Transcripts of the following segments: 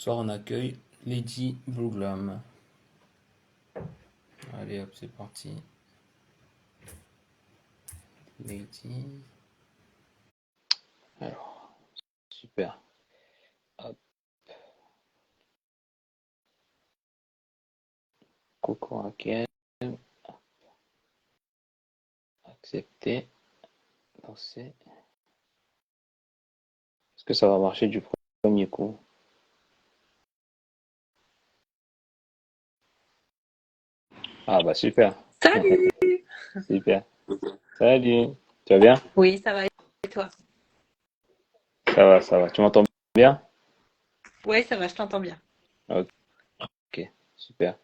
soir, on accueille Lady Bruglam. Allez hop, c'est parti. Lady. Alors, super. Hop. Coucou Raquel. Accepter. Lancer. Est-ce que ça va marcher du premier coup? Ah bah super. Salut! Super. Salut. Tu vas bien? Oui, ça va et toi? Ça va, ça va. Tu m'entends bien? Oui, ça va, je t'entends bien. Ok, super.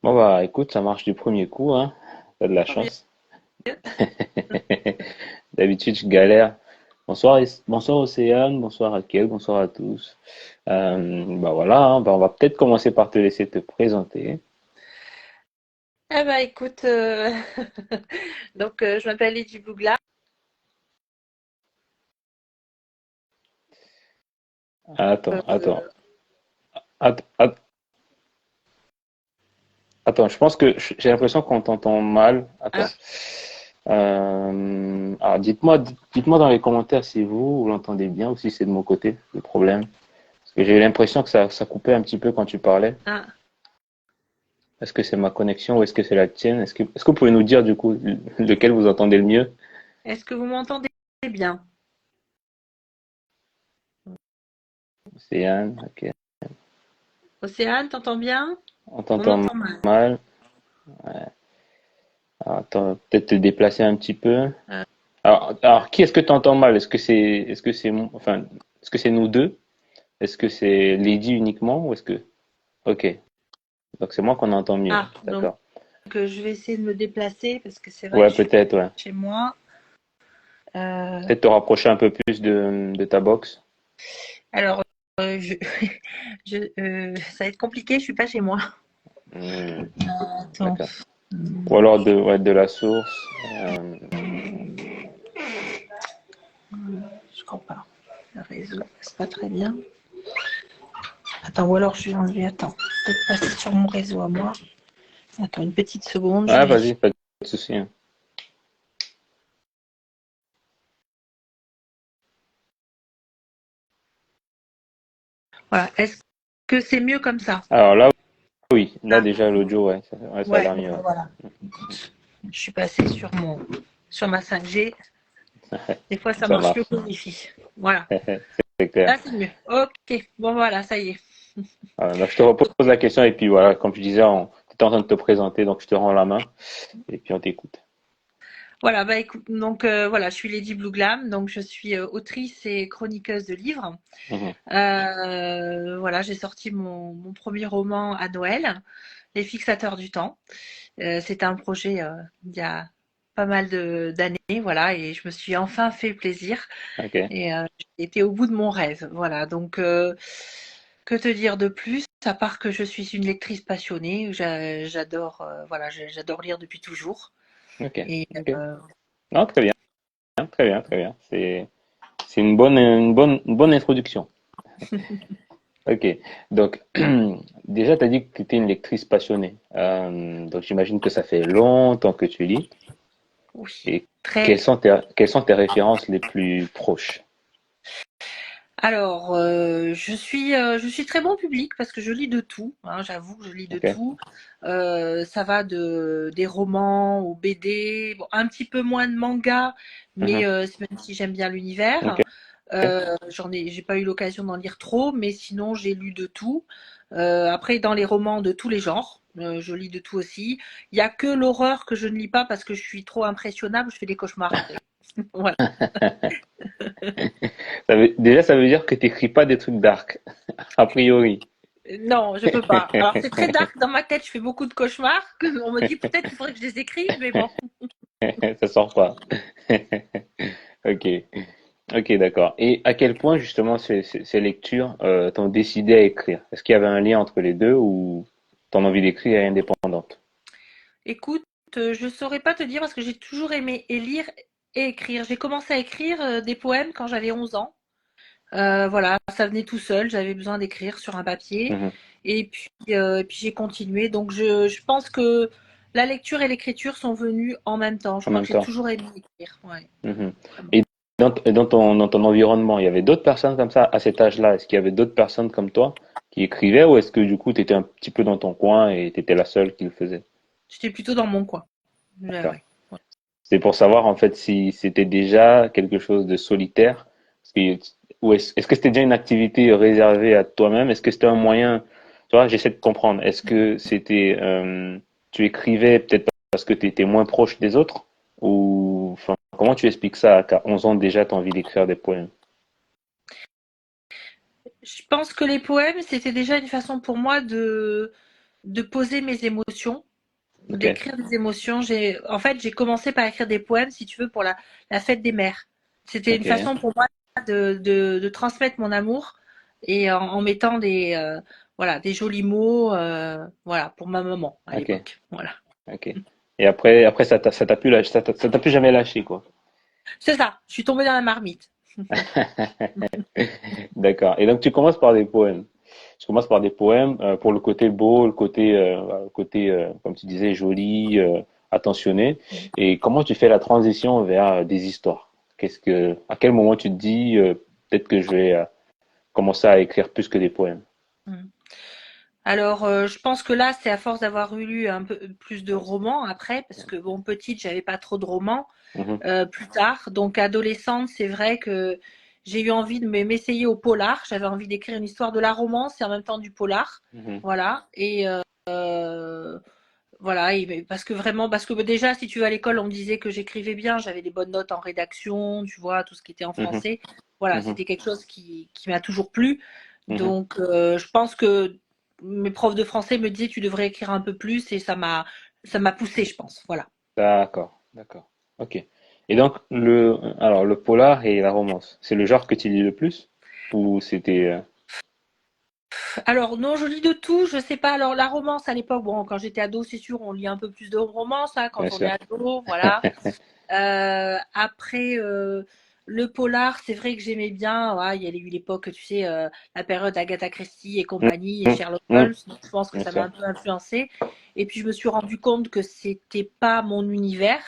Bon bah écoute, ça marche du premier coup, hein. T'as de la Tant mieux. chance. D'habitude, je galère. Bonsoir, bonsoir Océane, bonsoir Raquel, bonsoir à tous. Bah voilà, hein, bah on va peut-être commencer par te laisser te présenter. Eh ben écoute, je m'appelle Lydie Bougla. Attends, attends, Euh, attends, attends, je pense que j'ai l'impression qu'on t'entend mal. Attends. ah, Alors dites-moi dans les commentaires si vous l'entendez bien ou si c'est de mon côté le problème. Parce que j'ai eu l'impression que ça coupait un petit peu quand tu parlais. ah, Est-ce que c'est ma connexion ou est-ce que c'est la tienne? Est-ce que vous pouvez nous dire du coup lequel vous entendez le mieux? est-ce que vous m'entendez bien? C'est Yann, ok. Océane, t'entends bien? On On t'entend entend mal. mal. Alors, attends, peut-être te déplacer un petit peu. Euh, Alors, qui est-ce que tu entends mal? Enfin, est-ce que c'est nous deux? Est-ce que c'est Lady uniquement ou est-ce que, ok. Donc c'est moi qu'on entend mieux. ah, donc D'accord. je vais essayer de me déplacer parce que c'est vrai que Ouais, je suis peut-être, ouais. chez moi. Euh, Peut-être te rapprocher un peu plus de ta box. alors, je, ça va être compliqué, je suis pas chez moi. Hmm, Attends, d'accord. Ou alors ouais, de la source. je crois pas. Le réseau passe pas très bien. Attends, ou alors je vais enlever, attends, peut-être passer sur mon réseau à moi. Attends une petite seconde, je Ah, vérifie. vas-y, pas de souci, hein. Voilà, est-ce que c'est mieux comme ça? Alors là, oui. Là, Ah, déjà, l'audio, ouais, ça a ouais, l'air bon, mieux, ben ouais. voilà. Je suis passée sur ma 5G. Des fois, ça Ça marche mieux marche. que le Wi-Fi. Voilà. C'est clair. Là, c'est mieux. Ok. Bon, voilà, ça y est. Donc, je te repose la question et puis voilà, comme je disais, tu es en train de te présenter, donc je te rends la main et puis on t'écoute. Voilà, bah écoute, voilà, je suis Lady Blue Glam, donc je suis autrice et chroniqueuse de livres. Mhm. Voilà, j'ai sorti mon premier roman à Noël, Les Fixateurs du Temps. C'était un projet il y a pas mal d'années, voilà, et je me suis enfin fait plaisir Ok. et j'ai été au bout de mon rêve, voilà. Que te dire de plus, à part que je suis une lectrice passionnée, j'adore, voilà, j'adore lire depuis toujours. Ok. Et Ok. Non, très bien, très bien, très bien. C'est une bonne introduction. Ok. Donc, déjà, tu as dit que tu étais une lectrice passionnée. Donc, j'imagine que ça fait longtemps que tu lis. oui, Et très. quelles sont tes références les plus proches? Alors, je suis très bon public parce que je lis de tout, hein, j'avoue que je lis de Ok. tout. Ça va des romans aux BD, bon, un petit peu moins de manga, mais Mhm. même si j'aime bien Ok. l'univers. J'ai pas eu l'occasion d'en lire trop, mais sinon j'ai lu de tout. Après, dans les romans de tous les genres, je lis de tout aussi. Il y a que l'horreur que je ne lis pas parce que je suis trop impressionnable, je fais des cauchemars après. Voilà. Déjà, ça veut dire que tu n'écris pas des trucs dark, a priori. Non, je peux pas. Alors c'est très dark dans ma tête, je fais beaucoup de cauchemars. On me dit peut-être qu'il faudrait que je les écrive, mais bon. Ça sort pas. Ok. Ok, d'accord. Et à quel point justement ces lectures t'ont décidé à écrire? Est-ce qu'il y avait un lien entre les deux ou ton envie d'écrire est indépendante? Écoute, je saurais pas te dire parce que j'ai toujours aimé lire et écrire. J'ai commencé à écrire des poèmes quand j'avais 11 ans. Voilà, ça venait tout seul. J'avais besoin d'écrire sur un papier. Mhm. Et puis j'ai continué. Donc je pense que la lecture et l'écriture sont venues en même temps. Je En crois même que j'ai temps. toujours aimé écrire. Ouais, Mhm. vraiment. Et dans ton environnement, il y avait d'autres personnes comme ça à cet âge-là? Est-ce qu'il y avait d'autres personnes comme toi qui écrivaient ou est-ce que du coup tu étais un petit peu dans ton coin et tu étais la seule qui le faisait? J'étais plutôt dans mon coin. Ouais, D'accord. ouais. Ouais. C'est pour savoir en fait si c'était déjà quelque chose de solitaire. Parce que, ou est-ce que c'était déjà une activité réservée à toi-même? Est-ce que c'était un moyen, tu vois, j'essaie de comprendre. Est-ce que c'était, tu écrivais peut-être parce que tu étais moins proche des autres? Ou, enfin, comment tu expliques ça qu'à 11 ans déjà tu as envie d'écrire des poèmes? Je pense que les poèmes, c'était déjà une façon pour moi de poser mes émotions, Ok, d'écrire des émotions. En fait, j'ai commencé par écrire des poèmes, si tu veux, pour la fête des mères. C'était une ok, façon pour moi de transmettre mon amour et en mettant voilà, des jolis mots, voilà, pour ma maman à ok, l'époque. Voilà. ok. Et après ça t'a plus lâché, ça t'a plus jamais lâché, quoi. C'est ça, je suis tombée dans la marmite. D'accord. Et donc tu commences par des poèmes. Je commence par des poèmes pour le côté beau, le côté, comme tu disais, joli, attentionné. Et comment tu fais la transition vers des histoires? À quel moment tu te dis, peut-être que je vais commencer à écrire plus que des poèmes? Mm. Alors, je pense que là, c'est à force d'avoir lu un peu plus de romans après, parce que bon, petite, j'avais pas trop de romans. Mhm, Plus tard. Donc adolescente, c'est vrai que j'ai eu envie de m'essayer au polar. J'avais envie d'écrire une histoire de la romance et en même temps du polar. mhm, Voilà. Voilà. Parce que vraiment, parce que déjà, si tu vas à l'école, on me disait que j'écrivais bien. J'avais des bonnes notes en rédaction, tu vois, tout ce qui était en mhm, français. Voilà, mhm, c'était quelque chose qui m'a toujours plu. mhm. Donc, je pense que mes profs de français me disaient tu devrais écrire un peu plus et ça m'a poussé, je pense. Voilà. D'accord, d'accord. Ok. Et donc, le polar et la romance, c'est le genre que tu lis le plus? Ou c'était... Alors non, je lis de tout, je sais pas. Alors la romance à l'époque, bon, quand j'étais ado, c'est sûr, on lit un peu plus de romance, hein, bien quand on est sûr. ado, voilà. Après, le polar, c'est vrai que j'aimais bien. Ouais, il y a eu l'époque, tu sais, la période Agatha Christie et compagnie et Mhm, Sherlock mhm, Holmes. Donc je pense que bien ça m'a sûr. un peu influencé. Et puis je me suis rendu compte que c'était pas mon univers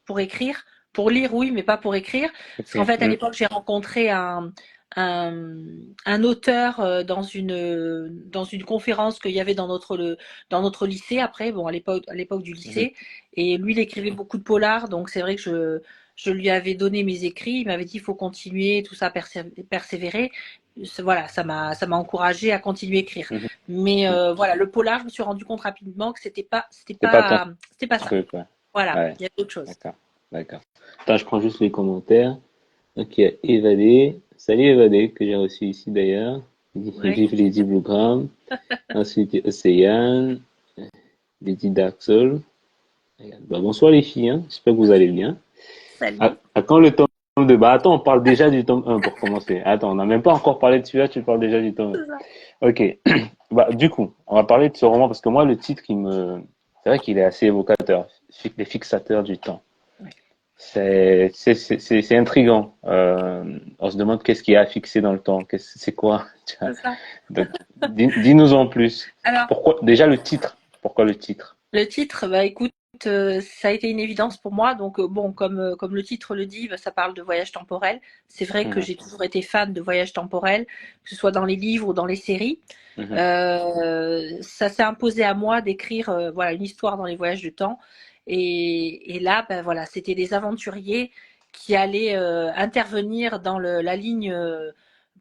pour écrire. Pour lire, oui, mais pas pour écrire. Parce qu'en Ok. fait, à l'époque, j'ai rencontré un, un auteur dans une conférence qu'il y avait dans notre lycée après, bon, à l'époque du Mhm, lycée. Et lui, il écrivait beaucoup de polars, donc c'est vrai que je lui avais donné mes écrits. Il m'avait dit il faut continuer, tout ça, persévérer. Voilà, ça m'a encouragé à continuer à écrire. mhm, Mais mhm. voilà, le polar, je me suis rendu compte rapidement que C'est pas ton c'était pas ça. truc, ouais. Voilà, Ouais, il y a d'autres choses. d'accord, d'accord. Attends, je prends juste les commentaires. Donc, il y a Évadé. Salut Évadé, que j'ai reçu ici d'ailleurs. Ouais. Vive Lady Bluegram. Ensuite, il y a Océane, Lady Dark Soul. Bah, bonsoir les filles, hein. J'espère que vous allez bien. À, Salut. à quand le tome 2? Bah attends, on parle déjà du tome 1 pour commencer. Attends, on n'a même pas encore parlé de celui-là, tu parles déjà du tome C'est ça. 1. Ok. Bah, du coup, on va parler de ce roman parce que moi, le titre, c'est vrai qu'il est assez évocateur. Les fixateurs du temps. Ouais. C'est intriguant. On se demande qu'est-ce qui a fixé dans le temps. C'est quoi? Tu vois. C'est ça. Donc, dis-nous en plus. Alors, Pourquoi, déjà le titre. Pourquoi le titre? le titre, bah écoute, ça a été une évidence pour moi. Donc bon, comme le titre le dit, bah, ça parle de voyage temporel. C'est vrai que Mhm, j'ai toujours été fan de voyage temporel, que ce soit dans les livres ou dans les séries. mhm, Ça s'est imposé à moi d'écrire voilà une histoire dans les voyages de temps. Et là, ben voilà, c'était des aventuriers qui allaient intervenir dans la ligne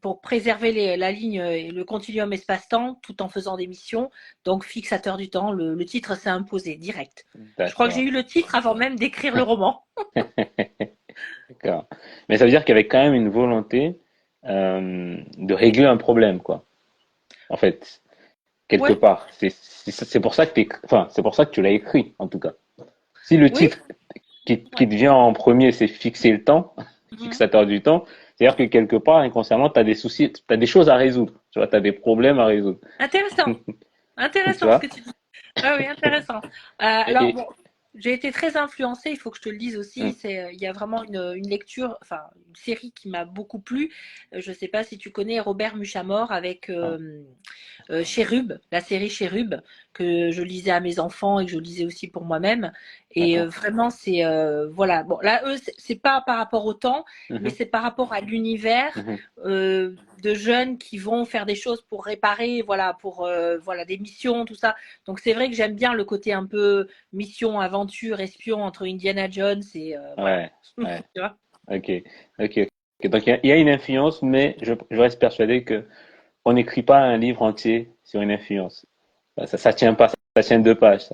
pour préserver la ligne et le continuum espace-temps tout en faisant des missions. Donc fixateur du temps, le titre s'est imposé direct. Je crois que j'ai d'accord. eu le titre avant même d'écrire le roman. D'accord. Mais ça veut dire qu'il y avait quand même une volonté de régler un problème, quoi. En fait, quelque Ouais, part. C'est pour ça que enfin, c'est pour ça que tu l'as écrit, en tout cas. Si le oui, titre qui ouais. te vient en premier, c'est fixer le temps, Mhm. fixateur du temps, c'est-à-dire que quelque part, inconsciemment, tu as des soucis, tu as des choses à résoudre. Tu vois, tu as des problèmes à résoudre. Intéressant, Tu intéressant ce vois? que tu dis. Ah oui, intéressant. Alors Et, bon. J'ai été très influencée, il faut que je te le dise Hmm. aussi. Il y a vraiment une lecture, enfin une série qui m'a beaucoup plu. Je ne sais pas si tu connais Robert Muchamore avec Ah, Chérub, la série Chérub, que je lisais à mes enfants et que je lisais aussi pour moi-même. Et d'accord. vraiment, c'est voilà. Bon, là, eux, c'est pas par rapport au temps, mais Mhm, c'est par rapport à l'univers mhm. de jeunes qui vont faire des choses pour réparer, voilà, pour voilà des missions, tout ça. Donc c'est vrai que j'aime bien le côté un peu mission, aventure, espion entre Indiana Jones et voilà. Ouais, ouais. Tu vois? Ok, ok. Ok. Donc il y a une influence, mais je reste persuadé que on n'écrit pas un livre entier sur une influence. Ça tient pas, ça tient deux pages.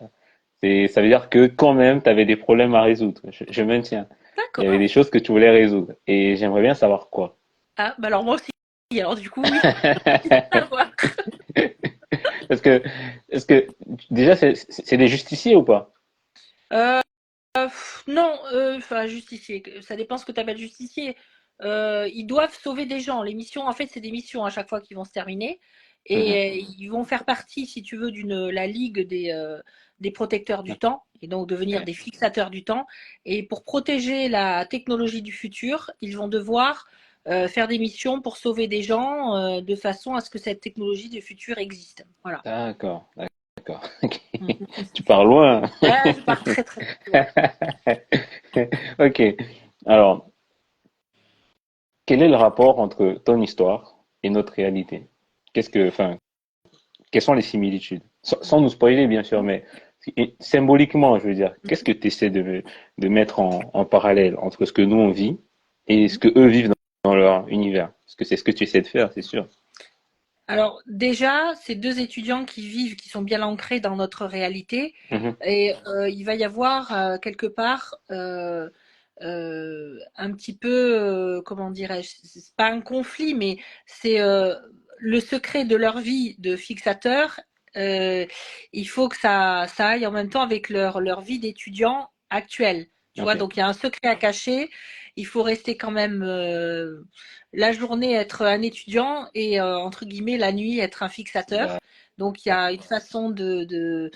Ça veut dire que quand même, tu avais des problèmes à résoudre. Je maintiens. Il y avait D'accord. des choses que tu voulais résoudre. Et j'aimerais bien savoir quoi. Ah, bah alors moi aussi. Alors du coup, oui. Savoir. Parce que, est-ce que déjà, c'est des justiciers ou pas? Euh, non, enfin, justicier. Ça dépend ce que tu appelles justicier. Ils doivent sauver des gens. Les missions, en fait, c'est des missions à chaque fois qui vont se terminer. Mhm. Et ils vont faire partie, si tu veux, la ligue des protecteurs du temps, et donc devenir Ok. des fixateurs du temps. Et pour protéger la technologie du futur, ils vont devoir faire des missions pour sauver des gens de façon à ce que cette technologie du futur existe. Voilà. D'accord, d'accord. Ok. Mm. Tu pars loin. Ouais, je pars très très loin. Ok. Alors, quel est le rapport entre ton histoire et notre réalité? Enfin, quelles sont les similitudes? Sans nous spoiler, bien sûr, mais symboliquement, je veux dire, qu'est-ce que tu essaies de mettre en parallèle entre ce que nous on vit et ce Mhm. que eux vivent dans leur univers? Parce que c'est ce que tu essaies de faire, c'est sûr. Alors déjà, c'est deux étudiants qui vivent, qui sont bien ancrés dans notre réalité, Mhm. et il va y avoir quelque part un petit peu, comment dirais-je, c'est pas un conflit, mais c'est le secret de leur vie de fixateur. euh, il faut que ça aille en même temps avec leur vie d'étudiant actuelle. Tu vois, Ok. donc il y a un secret à cacher. Il faut rester quand même la journée être un étudiant et entre guillemets la nuit être un fixateur. Donc il y a une façon de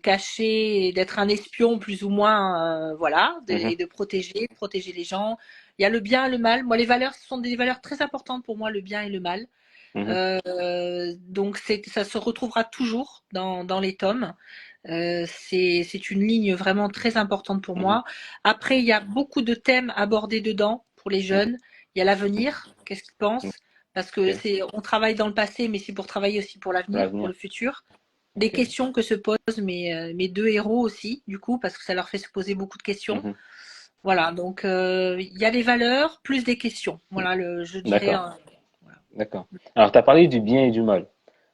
cacher, d'être un espion plus ou moins, voilà, et Mhm. de protéger les gens. Il y a le bien et le mal. Moi, les valeurs, ce sont des valeurs très importantes pour moi, le bien et le mal. Mhm. Donc ça se retrouvera toujours dans les tomes. C'est une ligne vraiment très importante pour Mhm. moi. Après, il y a beaucoup de thèmes abordés dedans pour les Mhm. jeunes. Il y a l'avenir, qu'est-ce qu'ils pensent? Parce que Ok. on travaille dans le passé, mais c'est pour travailler aussi pour Pour l'avenir, pour l'avenir. le futur. Des Ok. questions que se posent mes deux héros aussi, du coup, parce que ça leur fait se poser beaucoup de questions. Mhm. Voilà, donc il y a les valeurs plus des questions. Voilà, je dirais. D'accord. Voilà. D'accord. Alors, tu as parlé du bien et du mal.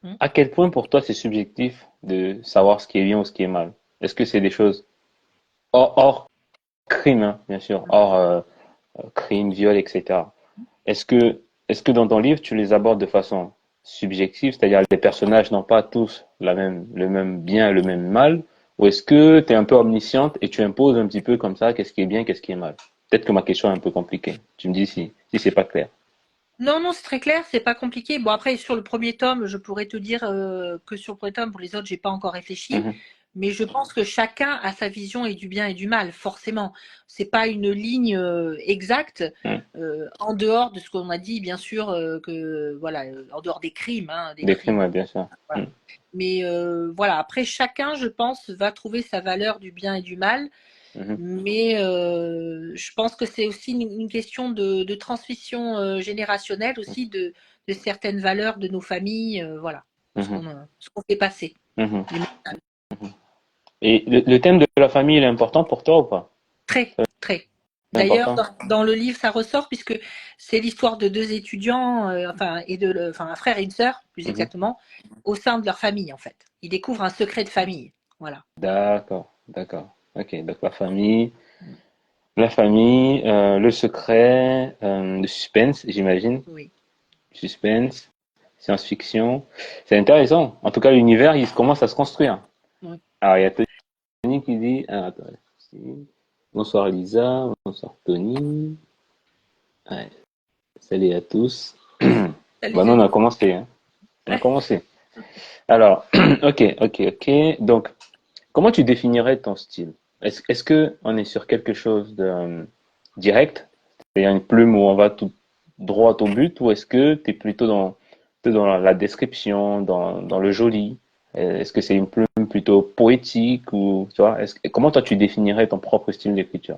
Hmm. À quel point pour toi c'est subjectif de savoir ce qui est bien ou ce qui est mal? Est-ce que c'est des choses hors crime, hein, bien sûr, hors crime, viol, etc. Est-ce que, est-ce que dans ton livre tu les abordes de façon subjective, c'est-à-dire les personnages n'ont pas tous le même bien et le même mal, ou est-ce que tu es un peu omnisciente et tu imposes un petit peu comme ça qu'est-ce qui est bien, qu'est-ce qui est mal? Peut-être que ma question est un peu compliquée. Tu me dis si c'est pas clair. Non, non, c'est très clair, c'est pas compliqué. Bon, après, sur le premier tome, je pourrais te dire que sur le premier tome, pour les autres, j'ai pas encore réfléchi. Mhm, Mais je pense que chacun a sa vision et du bien et du mal, forcément. C'est pas une ligne exacte, mhm. en dehors de ce qu'on a dit, bien sûr, que voilà, en dehors des crimes, hein, des Décris crimes. moi bien sûr. Voilà. Mhm, Mais voilà, après, chacun, je pense, va trouver sa valeur du bien et du mal. mhm, Mais je pense que c'est aussi une question de transmission générationnelle aussi de certaines valeurs de nos familles, voilà, mhm, ce qu'on fait passer. mhm. Les messages. Et le thème de la famille, il est important pour toi ou pas? Très, très. C'est D'ailleurs, important? dans le livre, ça ressort puisque c'est l'histoire de deux étudiants, enfin, enfin, un frère et une sœur, plus Mhm. exactement, au sein de leur famille, en fait. Ils découvrent un secret de famille. Voilà. D'accord, d'accord. Ok, donc la famille, le secret, le suspense, j'imagine. Oui. Suspense, science-fiction. C'est intéressant. En tout cas, l'univers, il commence à se construire. Oui. Alors, il y a Tony qui dit, ah, attends, si. Bonsoir Lisa, bonsoir Tony. Ouais, salut à tous. Salut, Bon, nous, on a salut. commencé, hein. On a commencé. Alors, ok. Donc, comment tu définirais ton style? est-ce que on est sur quelque chose de direct, c'est-à-dire une plume où on va tout droit au but, ou est-ce que tu es plutôt dans la description, dans le joli? Est-ce que c'est une plume plutôt poétique ou tu vois, comment toi tu définirais ton propre style d'écriture?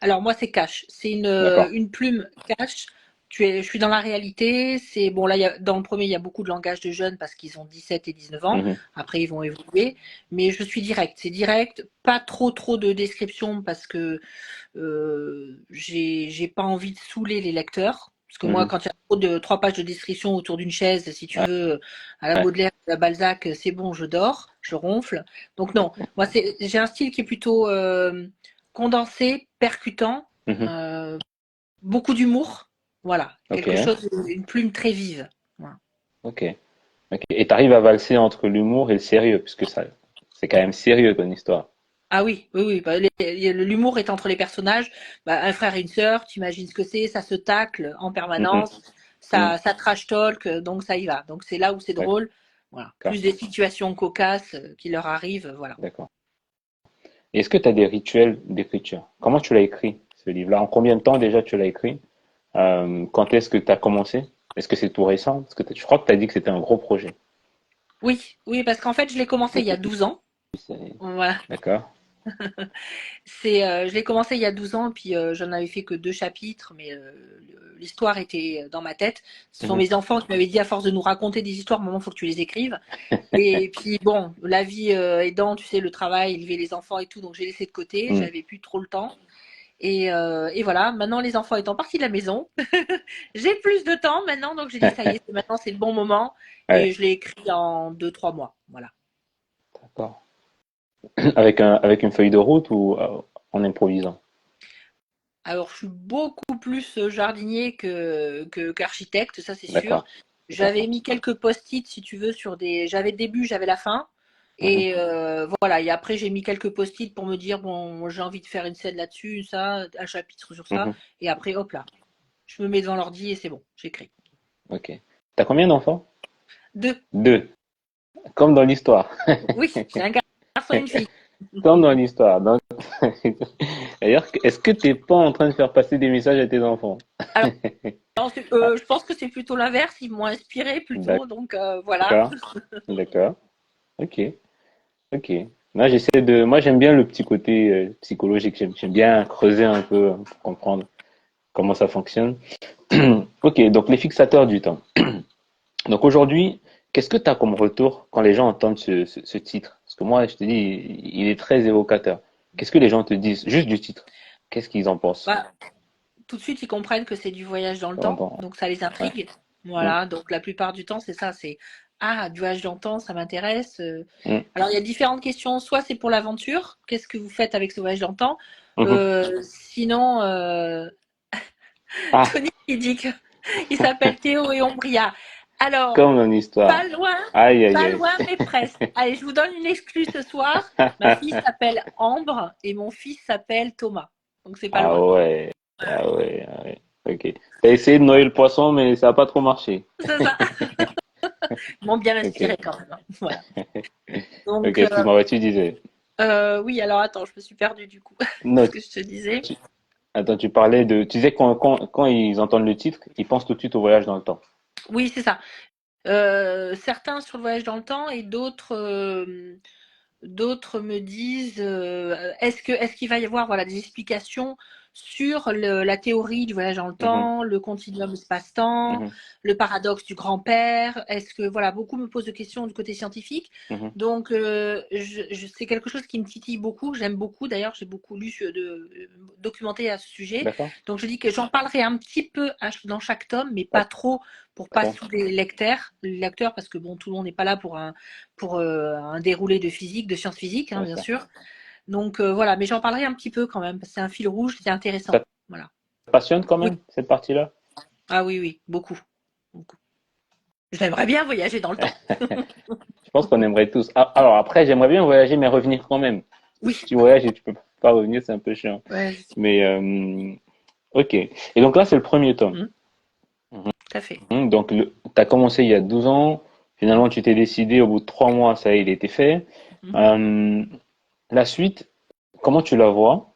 Alors moi c'est cash, c'est D'accord. une plume cash. Je suis dans la réalité. C'est bon là, dans le premier il y a beaucoup de langage de jeunes parce qu'ils ont 17 et 19 ans. Mhm, Après ils vont évoluer, mais je suis direct. C'est direct, pas trop de description parce que j'ai pas envie de saouler les lecteurs. Parce que moi, mhm. quand il y a trop de 3 pages de description autour d'une chaise, si tu Ouais, veux, à la ouais, Baudelaire, à la Balzac, c'est bon, je dors, je ronfle. Donc non, moi j'ai un style qui est plutôt condensé, percutant, mhm. euh, beaucoup d'humour. Voilà, Ok, quelque chose, une plume très vive. Voilà. ok, ok. Et t'arrives à valser entre l'humour et le sérieux, puisque ça, c'est quand même sérieux ton histoire. Ah oui, oui, oui. Bah, l'humour est entre les personnages. Bah, un frère et une sœur, tu imagines ce que c'est, ça se tacle en Mhm, permanence, mhm. ça trash talk, donc ça y va. Donc c'est là où c'est drôle. Voilà. D'accord, Plus des situations cocasses qui leur arrivent, voilà. d'accord. Et est-ce que tu as des rituels d'écriture? Comment tu l'as écrit, ce livre-là? En combien de temps déjà tu l'as écrit? Quand est-ce que tu as commencé? Est-ce que c'est tout récent? Parce que je crois que tu as dit que c'était un gros projet. Oui, oui, parce qu'en fait, je l'ai commencé il y a Ok. 12 ans. C'est- Voilà. D'accord. Je l'ai commencé il y a 12 ans, puis j'en avais fait que 2 chapitres, mais l'histoire était dans ma tête. Ce sont Mhm, mes enfants qui m'avaient dit, à force de nous raconter des histoires, maman, il faut que tu les écrives. Et puis bon, la vie aidant, tu sais, le travail, élever les enfants et tout, donc j'ai laissé de côté, mhm. j'avais plus trop le temps. Et voilà, maintenant les enfants étant partis de la maison, j'ai plus de temps maintenant, donc j'ai dit ça y est, maintenant c'est le bon moment. Et Ouais, je l'ai écrit en 2, 3 mois. Voilà. d'accord. Avec une feuille de route ou en improvisant? Alors, je suis beaucoup plus jardinier qu'architecte, ça c'est sûr. D'accord, J'avais d'accord. mis quelques post-it, si tu veux, sur des. J'avais le début, j'avais la fin. Mhm, Et voilà. Et après, j'ai mis quelques post-it pour me dire, bon, j'ai envie de faire une scène là-dessus, ça, un chapitre sur ça. mhm. Et après, hop là, je me mets devant l'ordi et c'est bon, j'écris. Ok. T'as combien d'enfants? Deux. Deux, comme dans l'histoire. Oui, j'ai un garçon et une fille. Comme dans l'histoire. Donc, d'ailleurs, est-ce que t'es pas en train de faire passer des messages à tes enfants? Alors, je pense que c'est plutôt l'inverse. Ils m'ont inspiré plutôt. Donc, voilà. D'accord, d'accord. Ok, ok. Moi, j'aime bien le petit côté psychologique. J'aime bien creuser un peu pour comprendre comment ça fonctionne. Ok, donc les fixateurs du temps. Donc aujourd'hui, qu'est-ce que tu as comme retour quand les gens entendent ce titre? Parce que moi, je te dis, il est très évocateur. Qu'est-ce que les gens te disent juste du titre? Qu'est-ce qu'ils en pensent? Bah, tout de suite, ils comprennent que c'est du voyage dans le temps, Pendant- donc ça les Ouais. intrigue. Mm, Voilà, donc la plupart du temps, c'est ça, c'est ah, du voyage dans le temps, ça m'intéresse. mm, Alors, il y a différentes questions. Soit c'est pour l'aventure, qu'est-ce que vous faites avec ce voyage dans le temps? mhm. Sinon, Ah, Tony, il dit que il s'appelle Théo et Ombria. Alors, comme dans l'histoire. pas loin, Aïe, aïe, pas aïe. loin, mais presque. Allez, je vous donne une excuse ce soir. Ma fille s'appelle Ambre et mon fils s'appelle Thomas. Donc, c'est pas Ah loin. ouais, ah ouais, ah ouais. Ok. T'as essayé de noyer le poisson, mais ça n'a pas trop marché. C'est ça. Ils m'ont bien inspiré Ok. quand même, hein. Voilà. Ok, Donc, excuse-moi, ouais, tu disais. oui, alors attends, je me suis perdue du coup. Non, Ce que je te disais. tu, attends, tu parlais de. Tu disais quand ils entendent le titre, ils pensent tout de suite au voyage dans le temps. Oui, c'est ça. Certains sur le voyage dans le temps et d'autres me disent est-ce qu'il va y avoir voilà, des explications sur la théorie du voyage dans le Mhm, temps, le continuum espace-temps, mhm, le paradoxe du grand-père. Est-ce que voilà, beaucoup me posent de questions du côté scientifique. mhm. Donc c'est quelque chose qui me titille beaucoup. J'aime beaucoup. D'ailleurs, j'ai beaucoup lu documenter à ce sujet. D'accord, Donc je dis que j'en parlerai un petit peu dans chaque tome, mais pas pas trop pour pas trop. saouler les lecteurs, parce que bon, tout le monde n'est pas là pour un déroulé de physique, de sciences physiques, hein, Bien bien sûr. sûr. Donc voilà, mais j'en parlerai un petit peu quand même, parce que c'est un fil rouge, c'est Ça intéressant. te Voilà. passionne quand Oui. même, cette partie-là? Ah oui, oui, beaucoup. Beaucoup. J'aimerais bien voyager dans le temps. Je pense qu'on aimerait tous. Ah, alors après, j'aimerais bien voyager, mais revenir quand même. Parce que Oui. si tu voyages et tu peux pas revenir, c'est un peu chiant. Ouais, Mais ok. Et donc là, c'est le premier tome. mmh, tout à fait. Donc tu as commencé il y a 12 ans. Finalement, tu t'es décidé, au bout de 3 mois, ça y est, il était fait. Mmh. Euh, la suite, comment tu la vois?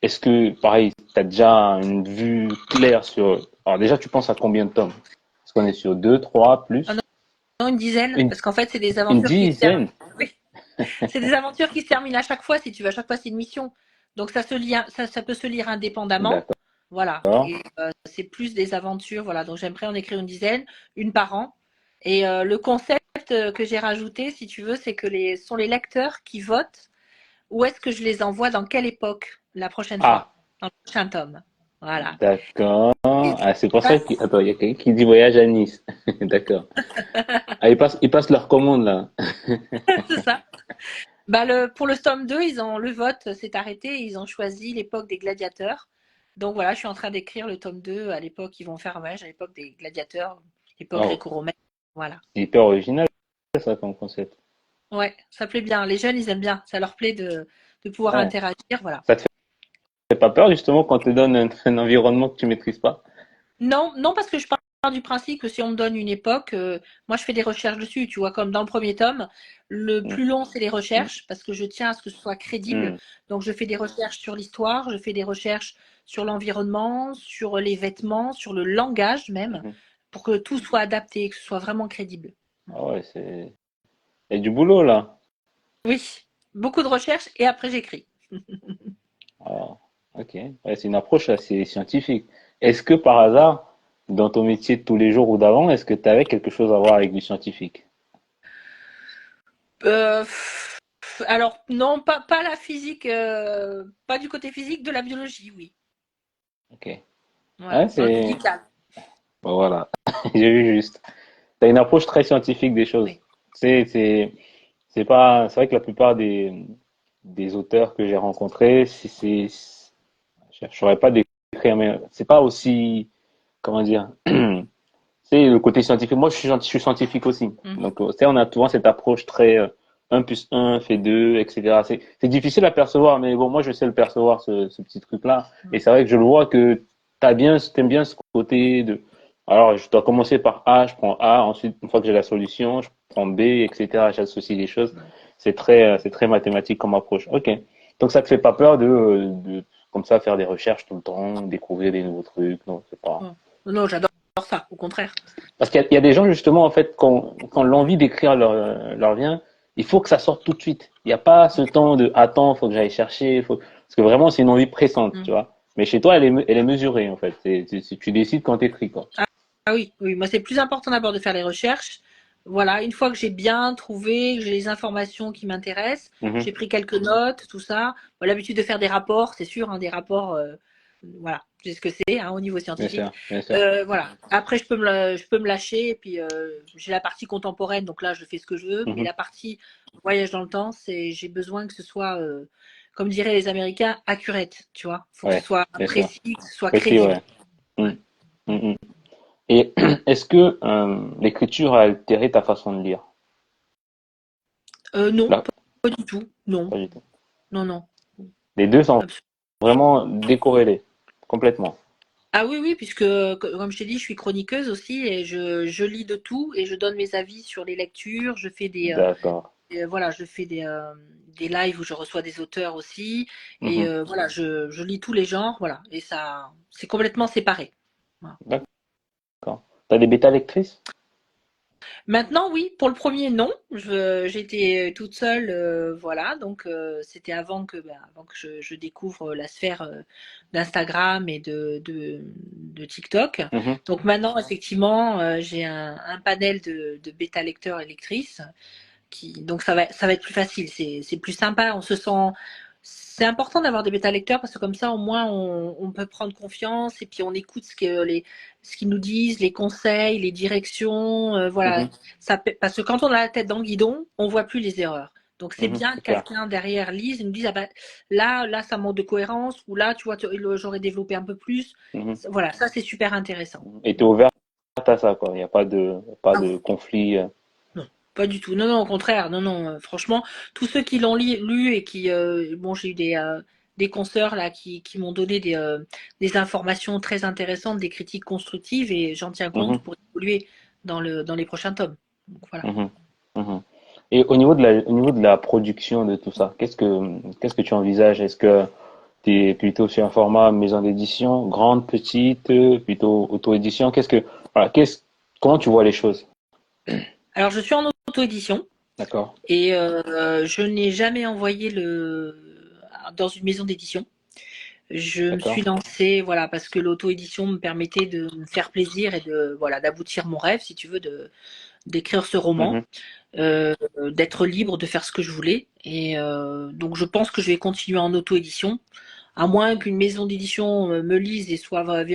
Est-ce que, pareil, tu as déjà une vue claire sur... Alors déjà, tu penses à combien de tomes? Est-ce qu'on est sur deux, trois, Ah non, plus? non, une dizaine, Une, parce qu'en fait, c'est des une aventures qui se terminent. dizaine? Oui, c'est des aventures qui se terminent à chaque fois, si tu veux. À chaque fois, c'est une mission. Donc, ça peut se lire indépendamment. D'accord. Voilà. Et c'est plus des aventures. Voilà. Donc, j'aimerais en écrire une dizaine, une par an. Et le concept que j'ai rajouté, si tu veux, c'est que ce sont les lecteurs qui votent où est-ce que je les envoie, dans quelle époque, la prochaine fois, Ah, dans le prochain tome. Voilà. d'accord. Et Ah, c'est pour ça, ça qu'il attends, il y a quelqu'un qui dit voyage à Nice. D'accord. Ah, ils passent leur commande là. c'est ça. Bah pour le tome 2, le vote s'est arrêté, ils ont choisi l'époque des gladiateurs. Donc voilà, je suis en train d'écrire le tome 2 à l'époque, ils vont faire hommage à l'époque des gladiateurs, époque Wow, gréco-romaine. Voilà. c'est hyper original ça comme concept. Ouais, ça plaît bien. Les jeunes, ils aiment bien. Ça leur plaît de pouvoir Ouais. interagir. Voilà. Ça te fait pas peur justement quand on te donne un environnement que tu maîtrises pas? Non, non, parce que je pars du principe que si on me donne une époque, moi je fais des recherches dessus, tu vois, comme dans le premier tome, le Mm, plus long c'est les mm, recherches, parce que je tiens à ce que ce soit crédible. mm, Donc je fais des recherches sur l'histoire, je fais des recherches sur l'environnement, sur les vêtements, sur le langage même, mhm. pour que tout soit adapté, que ce soit vraiment crédible. Ah ouais, c'est... Il y a du boulot là. Oui, beaucoup de recherches et après j'écris. Ah, ok. Ouais, c'est une approche assez scientifique. Est-ce que par hasard, dans ton métier de tous les jours ou d'avant, est-ce que tu avais quelque chose à voir avec du scientifique? Euh, alors non, pas la physique, pas du côté physique, de la biologie, oui. Ok. Voilà, Ouais, dans le c'est... médical. Bon, voilà, j'ai vu juste. Tu as une approche très scientifique des choses. Oui. C'est pas... C'est vrai que la plupart des auteurs que j'ai rencontrés, je saurais pas décrire, mais c'est pas aussi... Comment dire? C'est le côté scientifique. Moi, je suis scientifique aussi. Mhm. Donc, on a souvent cette approche très 1 plus 1 fait 2, etc. C'est difficile à percevoir, mais bon, moi, je sais le percevoir, ce petit truc-là. Et c'est vrai que je le vois que t'aimes bien ce côté de, alors, je dois commencer par A, je prends A, ensuite, une fois que j'ai la solution, je prends B, etc. J'associe les choses. C'est très mathématique comme approche. Ok. Donc, ça te fait pas peur comme ça, faire des recherches tout le temps, découvrir des nouveaux trucs. Non, c'est pas. Non, non, j'adore ça, au contraire. Parce qu'il y a des gens, justement, en fait, quand l'envie d'écrire leur vient, il faut que ça sorte tout de suite. Il n'y a pas ce temps de attends, faut que j'aille chercher, parce que vraiment, c'est une envie pressante, tu Mm. vois. Mais chez toi, elle est mesurée, en fait. Tu décides quand t'écris, quoi. Ah, ah oui, oui, moi c'est plus important d'abord de faire les recherches. Voilà, une fois que j'ai bien trouvé, que j'ai les informations qui m'intéressent, Mhm. j'ai pris quelques notes, tout ça. Bon, l'habitude de faire des rapports, c'est sûr, hein, des rapports, voilà, je sais ce que c'est, hein, au niveau Bien scientifique. sûr, bien sûr. Voilà. Après, je peux me lâcher, et puis j'ai la partie contemporaine, donc là, je fais ce que je veux. Mais Mhm. la partie voyage dans le temps, j'ai besoin que ce soit, comme diraient les Américains, accurate, tu vois. Il faut que ce Ouais, soit bien sûr. précis, que ce soit Précis, crédible. ouais. Mhm. Ouais. Mhm. Et est-ce que l'écriture a altéré ta façon de lire? Non, Là, pas du tout. Non, pas du tout. non, non. Les deux sont Absolument. vraiment décorrélés, complètement. Ah oui, oui, puisque, comme je t'ai dit, je suis chroniqueuse aussi et je lis de tout et je donne mes avis sur les lectures. Je fais D'accord. voilà, je fais des lives où je reçois des auteurs aussi. Et Mhm. voilà, je lis tous les genres. Voilà. Et ça, c'est complètement séparé. Voilà. D'accord. T'as des bêta lectrices? Maintenant, oui, pour le premier, non. J'étais toute seule, voilà. Donc, c'était avant que je découvre la sphère d'Instagram et de TikTok. Mhm. Donc maintenant, effectivement, j'ai un panel de bêta lecteurs et lectrices donc ça va être plus facile. C'est plus sympa. On se sent. C'est important d'avoir des bêta lecteurs parce que comme ça, au moins, on peut prendre confiance et puis on écoute ce qu'ils nous disent, les conseils, les directions. Voilà. Mhm. Parce que quand on a la tête dans le guidon, on voit plus les erreurs. Donc c'est Mhm. bien C'est que clair. quelqu'un derrière lise et nous dise ah ben, là, ça manque de cohérence ou là, tu vois, j'aurais développé un peu plus. Mhm. Voilà, ça c'est super intéressant. Et t'es ouvert à ça, quoi. Il n'y a pas Ah oui. de conflit. Non, pas du tout. Non, non, au contraire. Non, non. Franchement, tous ceux qui l'ont lu et qui, bon, j'ai eu des consoeurs là qui m'ont donné des informations très intéressantes, des critiques constructives et j'en tiens compte Mhm. pour évoluer dans les prochains tomes. Donc voilà. Mhm. Mhm. Et au niveau de la production de tout ça, qu'est-ce que tu envisages? Est-ce que tu es plutôt sur un format maison d'édition, grande, petite, plutôt auto-édition? Voilà, comment tu vois les choses? Alors, je suis en auto-édition D'accord, et je n'ai jamais envoyé dans une maison d'édition. Je me suis d'accord. lancée, voilà, parce que l'auto-édition me permettait de me faire plaisir et voilà, d'aboutir mon rêve, si tu veux, d'écrire ce roman, Mhm, d'être libre de faire ce que je voulais. Et donc, je pense que je vais continuer en auto-édition, à moins qu'une maison d'édition me lise et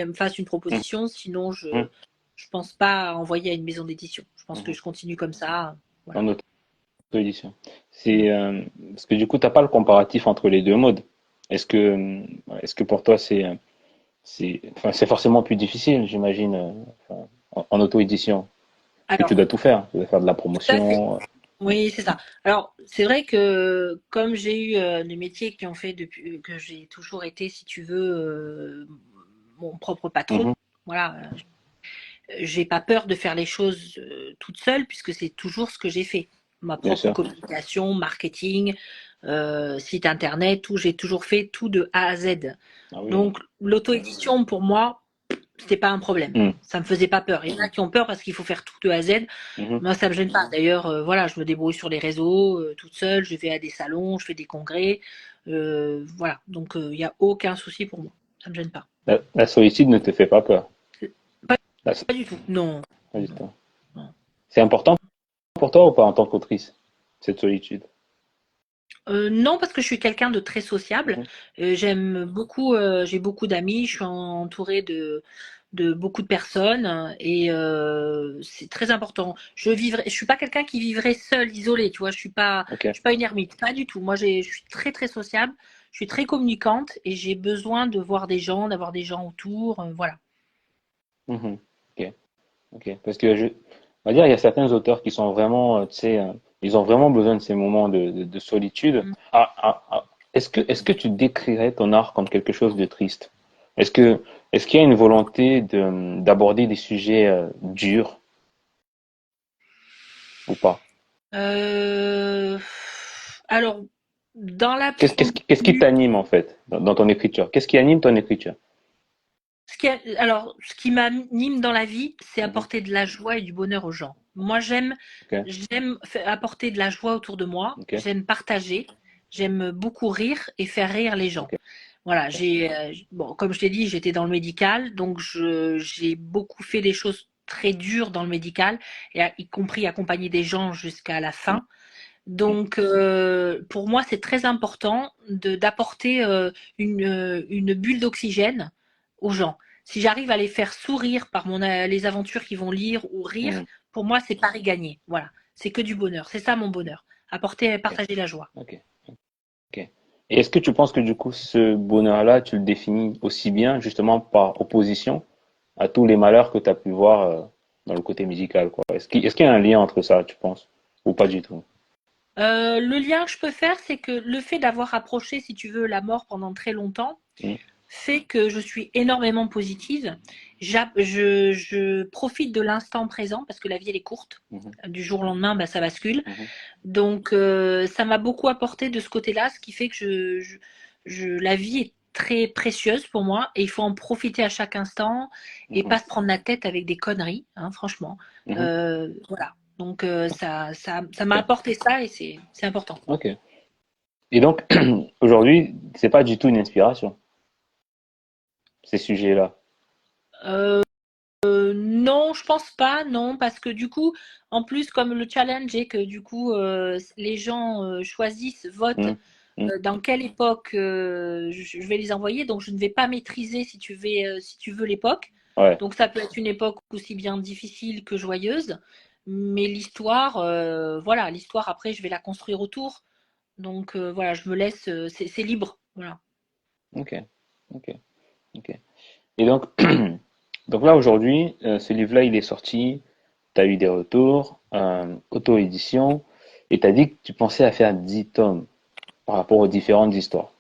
me fasse une proposition. Sinon, mhm, je pense pas envoyer à une maison d'édition. Je pense que mhm. je continue comme ça. Voilà. En auto-édition. Parce que du coup, t'as pas le comparatif entre les deux modes. Est-ce que pour toi, enfin, c'est forcément plus difficile, j'imagine, enfin, en auto-édition. Parce que tu Alors, dois tout faire. Tu dois faire de la tout à fait. promotion. Oui, c'est ça. Alors, c'est vrai que comme j'ai eu des métiers qui ont fait depuis que j'ai toujours été, si tu veux, mon propre patron, Mhm, voilà, j'ai pas peur de faire les choses toute seule puisque c'est toujours ce que j'ai fait. Ma bien propre sûr. communication, marketing, site internet, tout, j'ai toujours fait tout de A à Z. Ah oui. Donc, l'auto-édition, pour moi, c'était pas un problème. Mhm, Ça me faisait pas peur. Il y en a qui ont peur parce qu'il faut faire tout de A à Z. mhm. Moi, ça me gêne pas. D'ailleurs, voilà, je me débrouille sur les réseaux toute seule. Je vais à des salons, je fais des congrès. Voilà. Donc, il n'y a aucun souci pour moi. Ça me gêne pas. La solitude ne te fait pas peur. Pas, La- pas du tout. Non. pas du Non, tout. non. C'est important pour toi ou pas en tant qu'autrice, cette solitude? Non, parce que je suis quelqu'un de très sociable. Mhm, J'aime beaucoup, j'ai beaucoup d'amis. Je suis entourée de beaucoup de personnes et c'est très important. Je suis pas quelqu'un qui vivrait seul, isolé. Tu vois, ok. je suis pas une ermite, pas du tout. Moi, je suis très très sociable. Je suis très communicante et j'ai besoin de voir des gens, d'avoir des gens autour. Voilà. Mhm, ok. Ok. Parce que on va dire, il y a certains auteurs qui sont vraiment, tu sais, ils ont vraiment besoin de ces moments de solitude. Mm. Est-ce que tu décrirais ton art comme quelque chose de triste? Est-ce que, est-ce qu'il y a une volonté d'aborder des sujets durs ou pas? Euh, alors, dans Qu'est-ce qui l'absolu, t'anime en fait dans ton écriture? Qu'est-ce qui anime ton écriture? ce qui m'anime dans la vie, c'est Mhm, apporter de la joie et du bonheur aux gens. Moi, ok, j'aime apporter de la joie autour de moi. ok, J'aime partager. J'aime beaucoup rire et faire rire les gens. ok, Voilà, bon, comme je t'ai dit, j'étais dans le médical, donc j'ai beaucoup fait des choses très dures dans le médical, y compris accompagner des gens jusqu'à la fin. mhm, Donc, pour moi, c'est très important d'apporter une bulle d'oxygène aux gens. Si j'arrive à les faire sourire par les aventures qu'ils vont lire ou rire, mhm, pour moi, c'est pari gagné. Voilà, c'est que du bonheur. C'est ça mon bonheur. Apporter, ok, partager la joie. ok, ok. Et est-ce que tu penses que du coup, ce bonheur-là, tu le définis aussi bien justement par opposition à tous les malheurs que tu as pu voir dans le côté médical, quoi. Est-ce qu'il y a un lien entre ça, tu penses? Ou pas du tout? Le lien que je peux faire, c'est que le fait d'avoir approché, si tu veux, la mort pendant très longtemps, Mhm, fait que je suis énormément positive. Je profite de l'instant présent parce que la vie elle est courte. mhm, Du jour au lendemain, bah, ça bascule. mhm, Donc ça m'a beaucoup apporté de ce côté-là, ce qui fait que la vie est très précieuse pour moi et il faut en profiter à chaque instant et mhm, pas se prendre la tête avec des conneries, hein, franchement. mhm. Voilà. Donc ça m'a Ok, apporté ça et c'est important. ok. Et donc, aujourd'hui, c'est pas du tout une inspiration, ces sujets-là. Euh, non, je pense pas, non, parce que du coup, en plus, comme le challenge est que du coup, les gens choisissent, votent Mhm, mhm. dans quelle époque je vais les envoyer, donc je ne vais pas maîtriser si tu veux l'époque. Ouais, Donc ça peut être une époque aussi bien difficile que joyeuse, mais l'histoire, voilà, l'histoire après, je vais la construire autour. Donc voilà, je me laisse, c'est libre, voilà. ok, ok, ok. Et donc, donc là, aujourd'hui, ce livre-là, il est sorti, tu as eu des retours, auto-édition, et tu as dit que tu pensais à faire 10 tomes par rapport aux différentes histoires.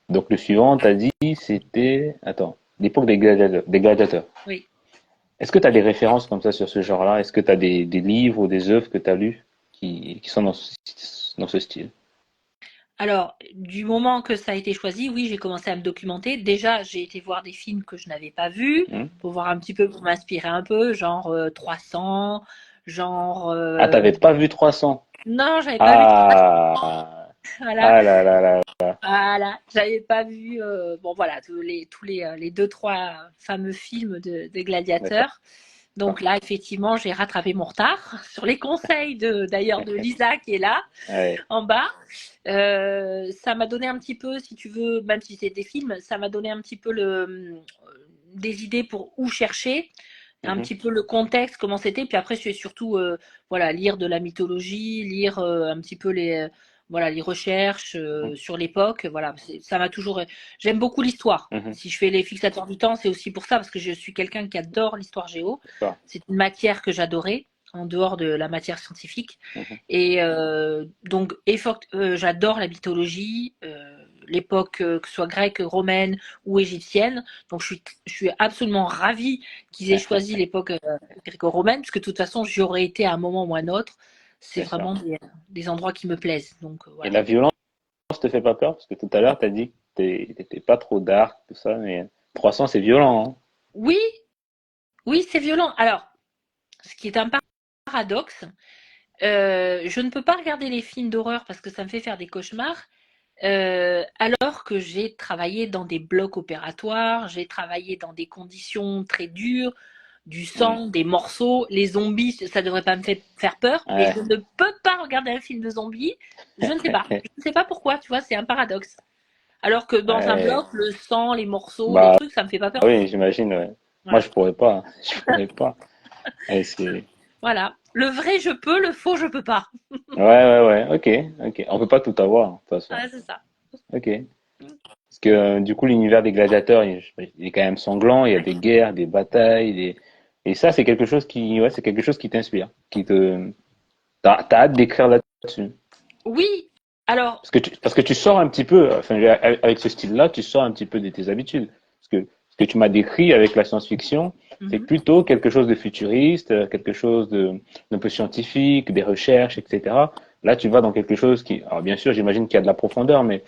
Donc le suivant, tu as dit, c'était, attends, l'époque des gladiateurs, des gladiateurs. Oui. Est-ce que tu as des références comme ça sur ce genre-là? Est-ce que tu as des livres ou des œuvres que tu as lues? qui sont dans ce style? Alors, du moment que ça a été choisi, oui, j'ai commencé à me documenter. Déjà, j'ai été voir des films que je n'avais pas vus, Hmm. pour voir un petit peu, pour m'inspirer un peu, genre 300, genre... Ah, t'avais pas vu 300? Non, j'avais pas vu 300, Ah, voilà. ah là là là. Voilà, j'avais pas vu, bon voilà, les deux, trois fameux films des D'accord. gladiateurs. Donc là, effectivement, j'ai rattrapé mon retard sur les conseils d'ailleurs de Lisa qui est là Ouais. en bas. Ça m'a donné un petit peu, si tu veux, même si c'est des films, ça m'a donné un petit peu des idées pour où chercher, un Mhm. petit peu le contexte, comment c'était. Puis après, c'est surtout voilà, lire de la mythologie, lire un petit peu voilà, les recherches Mhm. sur l'époque. Voilà, ça m'a toujours. J'aime beaucoup l'histoire. Mhm. Si je fais les fixateurs du temps, c'est aussi pour ça, parce que je suis quelqu'un qui adore l'histoire géo. D'accord. C'est une matière que j'adorais, en dehors de la matière scientifique. Mhm. Et donc, j'adore la mythologie, l'époque, que ce soit grecque, romaine ou égyptienne. Donc, je suis absolument ravie qu'ils aient choisi l'époque gréco-romaine, parce que de toute façon, j'y aurais été à un moment ou à un autre. C'est C'est ça. vraiment des endroits qui me plaisent. Donc, Et voilà. la violence te fait pas peur? Parce que tout à l'heure, tu as dit que t'étais pas trop dark, tout ça, mais 300, c'est violent, hein? Oui, oui, c'est violent. Alors, ce qui est un paradoxe, je ne peux pas regarder les films d'horreur parce que ça me fait faire des cauchemars. Alors que j'ai travaillé dans des blocs opératoires, j'ai travaillé dans des conditions très dures, du Mhm. sang, des morceaux, les zombies, ça devrait pas me faire peur, mais je Ouais. ne peux pas regarder un film de zombies. Je ne sais pas. Je ne sais pas pourquoi, tu vois, c'est un paradoxe. Alors que dans un Ouais. bloc, le sang, les morceaux, les Bah trucs, ça me fait pas peur. oui, j'imagine, ouais. Moi, Voilà. je pourrais pas, hein. Je pourrais pas. Ouais, c'est... Voilà. Le vrai, je peux, le faux, je peux pas. Ouais, ouais, ouais. Ok, ok. On peut pas tout avoir, hein, de toute façon. Ouais, c'est ça. Ok. Parce que du coup, l'univers des gladiateurs, il est quand même sanglant. Il y a des guerres, des batailles, et ça, c'est quelque chose qui, ouais, c'est quelque chose qui t'inspire, t'as hâte d'écrire là-dessus. Oui. Alors, Parce que tu sors un petit peu, enfin, avec ce style-là, tu sors un petit peu de tes habitudes. Parce que ce que tu m'as décrit avec la science-fiction, c'est mhm. plutôt quelque chose de futuriste, quelque chose d'un peu scientifique, des recherches, etc. Là, tu vas dans quelque chose qui, alors bien sûr, j'imagine qu'il y a de la profondeur, mais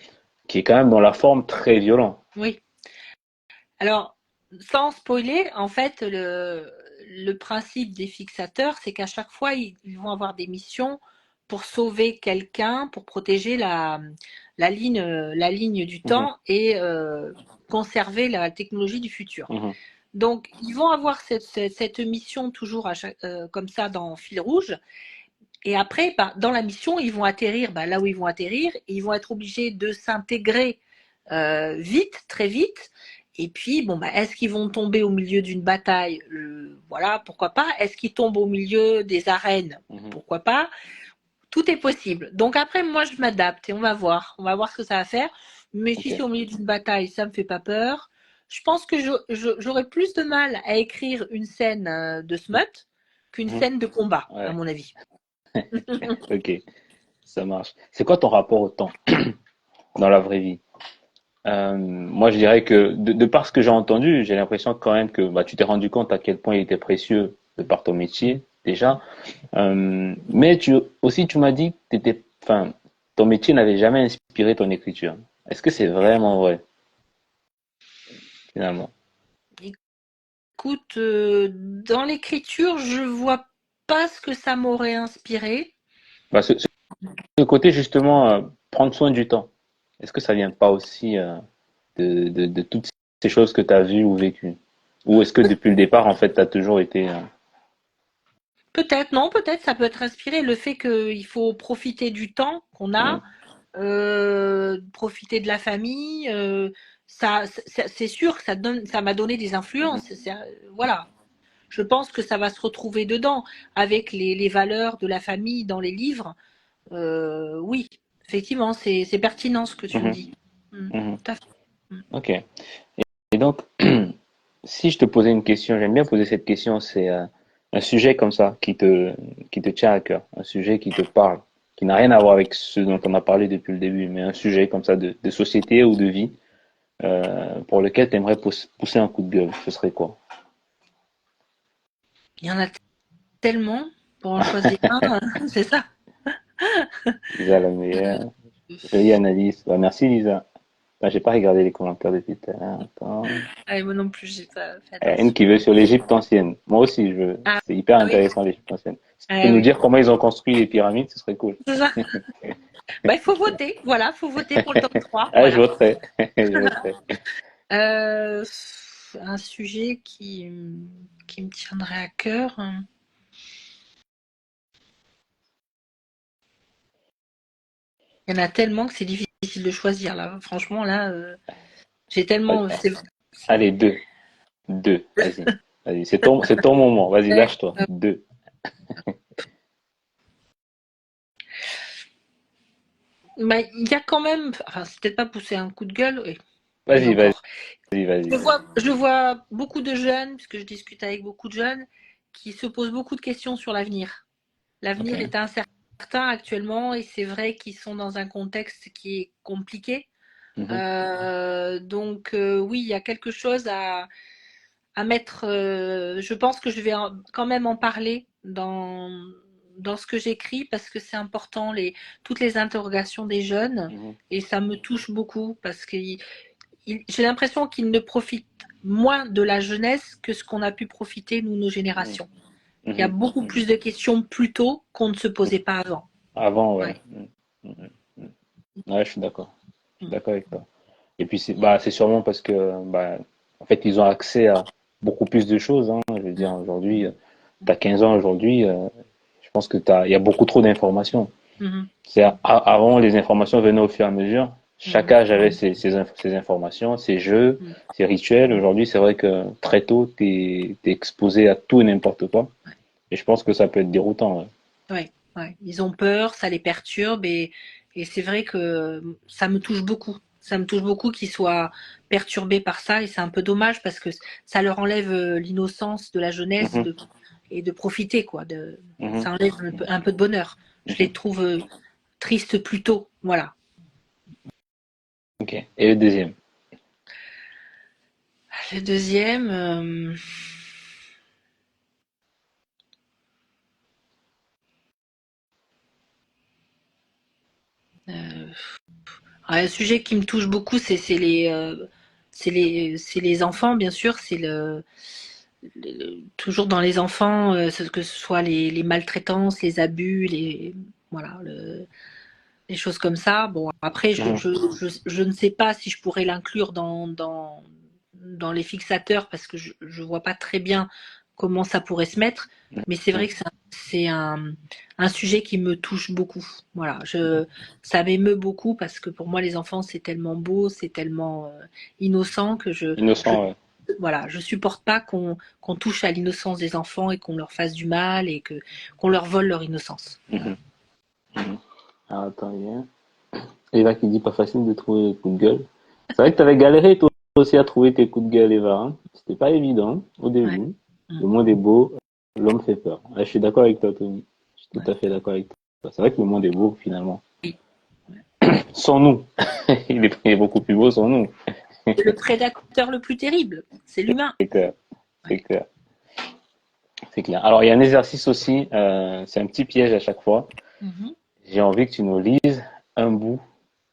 qui est quand même dans la forme très violent. Oui. Alors, sans spoiler, en fait, le principe des fixateurs, c'est qu'à chaque fois, ils vont avoir des missions pour sauver quelqu'un, pour protéger la ligne du Mhm, temps et conserver la technologie du futur. mhm, Donc, ils vont avoir cette mission toujours comme ça dans fil rouge. Et après, bah, dans la mission, ils vont atterrir bah, là où ils vont atterrir. Et ils vont être obligés de s'intégrer vite, très vite. Et puis, bon, bah, est-ce qu'ils vont tomber au milieu d'une bataille? Voilà, pourquoi pas. Est-ce qu'ils tombent au milieu des arènes? mhm. Pourquoi pas. Tout est possible. Donc après, moi, je m'adapte et on va voir. On va voir ce que ça va faire. Mais si Ok. c'est au milieu d'une bataille, ça me fait pas peur. Je pense que j'aurais plus de mal à écrire une scène de smut qu'une Mhm. scène de combat, à Ouais. mon avis. Ok. Ça marche. C'est quoi ton rapport au temps dans la vraie vie? Moi, je dirais que de par ce que j'ai entendu, j'ai l'impression quand même que bah, tu t'es rendu compte à quel point il était précieux de par ton métier déjà. Mais tu m'as dit que enfin, ton métier n'avait jamais inspiré ton écriture. Est-ce que c'est vraiment vrai finalement? Écoute, dans l'écriture, je vois pas ce que ça m'aurait inspiré. Bah, ce côté justement, prendre soin du temps. Est-ce que ça vient pas aussi de toutes ces choses que tu as vues ou vécues? Ou est-ce que Pe- depuis le départ, en fait, tu as toujours été... Peut-être, non, peut-être ça peut être inspiré. Le fait qu'il faut profiter du temps qu'on a, hum, profiter de la famille, c'est sûr que ça m'a donné des mhm, influences. Voilà. Je pense que ça va se retrouver dedans, avec les valeurs de la famille dans les livres. Oui, effectivement, c'est pertinent ce que tu me mhm, dis. Mm, mhm. tout à fait. Mm. Ok. Et donc, si je te posais une question, j'aime bien poser cette question, c'est un sujet comme ça qui te tient à cœur, un sujet qui te parle, qui n'a rien à voir avec ce dont on a parlé depuis le début, mais un sujet comme ça de société ou de vie pour lequel tu aimerais pousser un coup de gueule, ce serait quoi? Il y en a tellement pour en choisir un, c'est ça. Lisa la Euh, meilleure. Jolie analyse. Bah, merci Lisa. Attends, j'ai pas regardé les commentaires depuis tout à l'heure. Attends. ah, moi non plus, j'ai pas fait Une attention. qui veut sur l'Égypte ancienne. Moi aussi, je veux. Ah, C'est hyper ah oui, intéressant l'Égypte ancienne. Si tu peux ah nous oui. dire comment ils ont construit les pyramides, ce serait cool. C'est ça. Bah, il faut voter. Voilà, il faut voter pour le top 3. Ah, je Voilà. voterai. Je voterai. Euh, un sujet qui me tiendrait à cœur. Il y en a tellement que c'est difficile de choisir là. Franchement, là, j'ai tellement. Allez, deux. Deux. Vas-y. Vas-y. C'est ton moment. Vas-y, lâche-toi. Deux. Bah, il y a quand même. Enfin, c'est peut-être pas pousser un coup de gueule. Oui, et Vas-y, vas-y, encore. vas-y. Je vois beaucoup de jeunes, puisque je discute avec beaucoup de jeunes, qui se posent beaucoup de questions sur l'avenir. Ok. L'avenir est incertain actuellement et c'est vrai qu'ils sont dans un contexte qui est compliqué. Mhm. Donc oui, il y a quelque chose à mettre. Je pense que je vais quand même en parler dans ce que j'écris parce que c'est important, toutes les interrogations des jeunes Mhm. et ça me touche beaucoup parce que j'ai l'impression qu'ils ne profitent moins de la jeunesse que ce qu'on a pu profiter, nous, nos Mhm. générations. Il y a Mhm. beaucoup Mhm. plus de questions plus tôt qu'on ne se posait pas avant. Avant, ouais. Ouais. Mhm. Mhm. Mhm. Ouais, je suis d'accord. Je suis Mm. d'accord avec toi. Et puis, c'est sûrement parce que, bah, en fait, ils ont accès à beaucoup plus de choses, hein. Je veux dire, aujourd'hui, tu as 15 ans aujourd'hui, je pense que il y a beaucoup trop d'informations. Mhm. Avant, les informations venaient au fur et à mesure. Chaque Mhm. âge avait ses informations, ses jeux, Mhm. ses rituels. Aujourd'hui, c'est vrai que très tôt, t'es exposé à tout et n'importe quoi. Et je pense que ça peut être déroutant. Ouais. Ouais, ouais. Ils ont peur, ça les perturbe et c'est vrai que ça me touche beaucoup. Ça me touche beaucoup qu'ils soient perturbés par ça et c'est un peu dommage parce que ça leur enlève l'innocence de la jeunesse Mhm, et de profiter quoi. mhm, Ça enlève un peu de bonheur. Je mhm. les trouve tristes plus tôt. Voilà. Ok. Et le deuxième. Le deuxième, euh, un sujet qui me touche beaucoup, c'est les enfants, bien sûr. C'est toujours dans les enfants, que ce soit les maltraitances, les abus, voilà, les choses comme ça. Bon, après, Mhm, je ne sais pas si je pourrais l'inclure dans les fixateurs parce que je ne vois pas très bien comment ça pourrait se mettre. Mais c'est vrai mhm, que c'est un sujet qui me touche beaucoup. Voilà, ça m'émeut beaucoup parce que pour moi, les enfants, c'est tellement beau, c'est tellement innocent que je innocent, ouais. voilà, je supporte pas qu'on touche à l'innocence des enfants et qu'on leur fasse du mal et qu'on leur vole leur innocence. Voilà. Mhm, mhm. Alors, attends, il y a Eva qui dit pas facile de trouver les coups de gueule. C'est vrai que tu avais galéré toi aussi à trouver tes coups de gueule, Eva, hein. C'était pas évident hein, au Ouais. début. Mm. Le monde est beau, l'homme fait peur. Ah, je suis d'accord avec toi, Tony. Je suis tout Ouais. à fait d'accord avec toi. C'est vrai que le monde est beau, finalement. Oui. Ouais. Sans nous. Il est beaucoup plus beau sans nous. C'est le prédateur le plus terrible, c'est l'humain. C'est clair. C'est Ouais. clair. C'est clair. Alors, il y a un exercice aussi, c'est un petit piège à chaque fois. Mhm. J'ai envie que tu nous lises un bout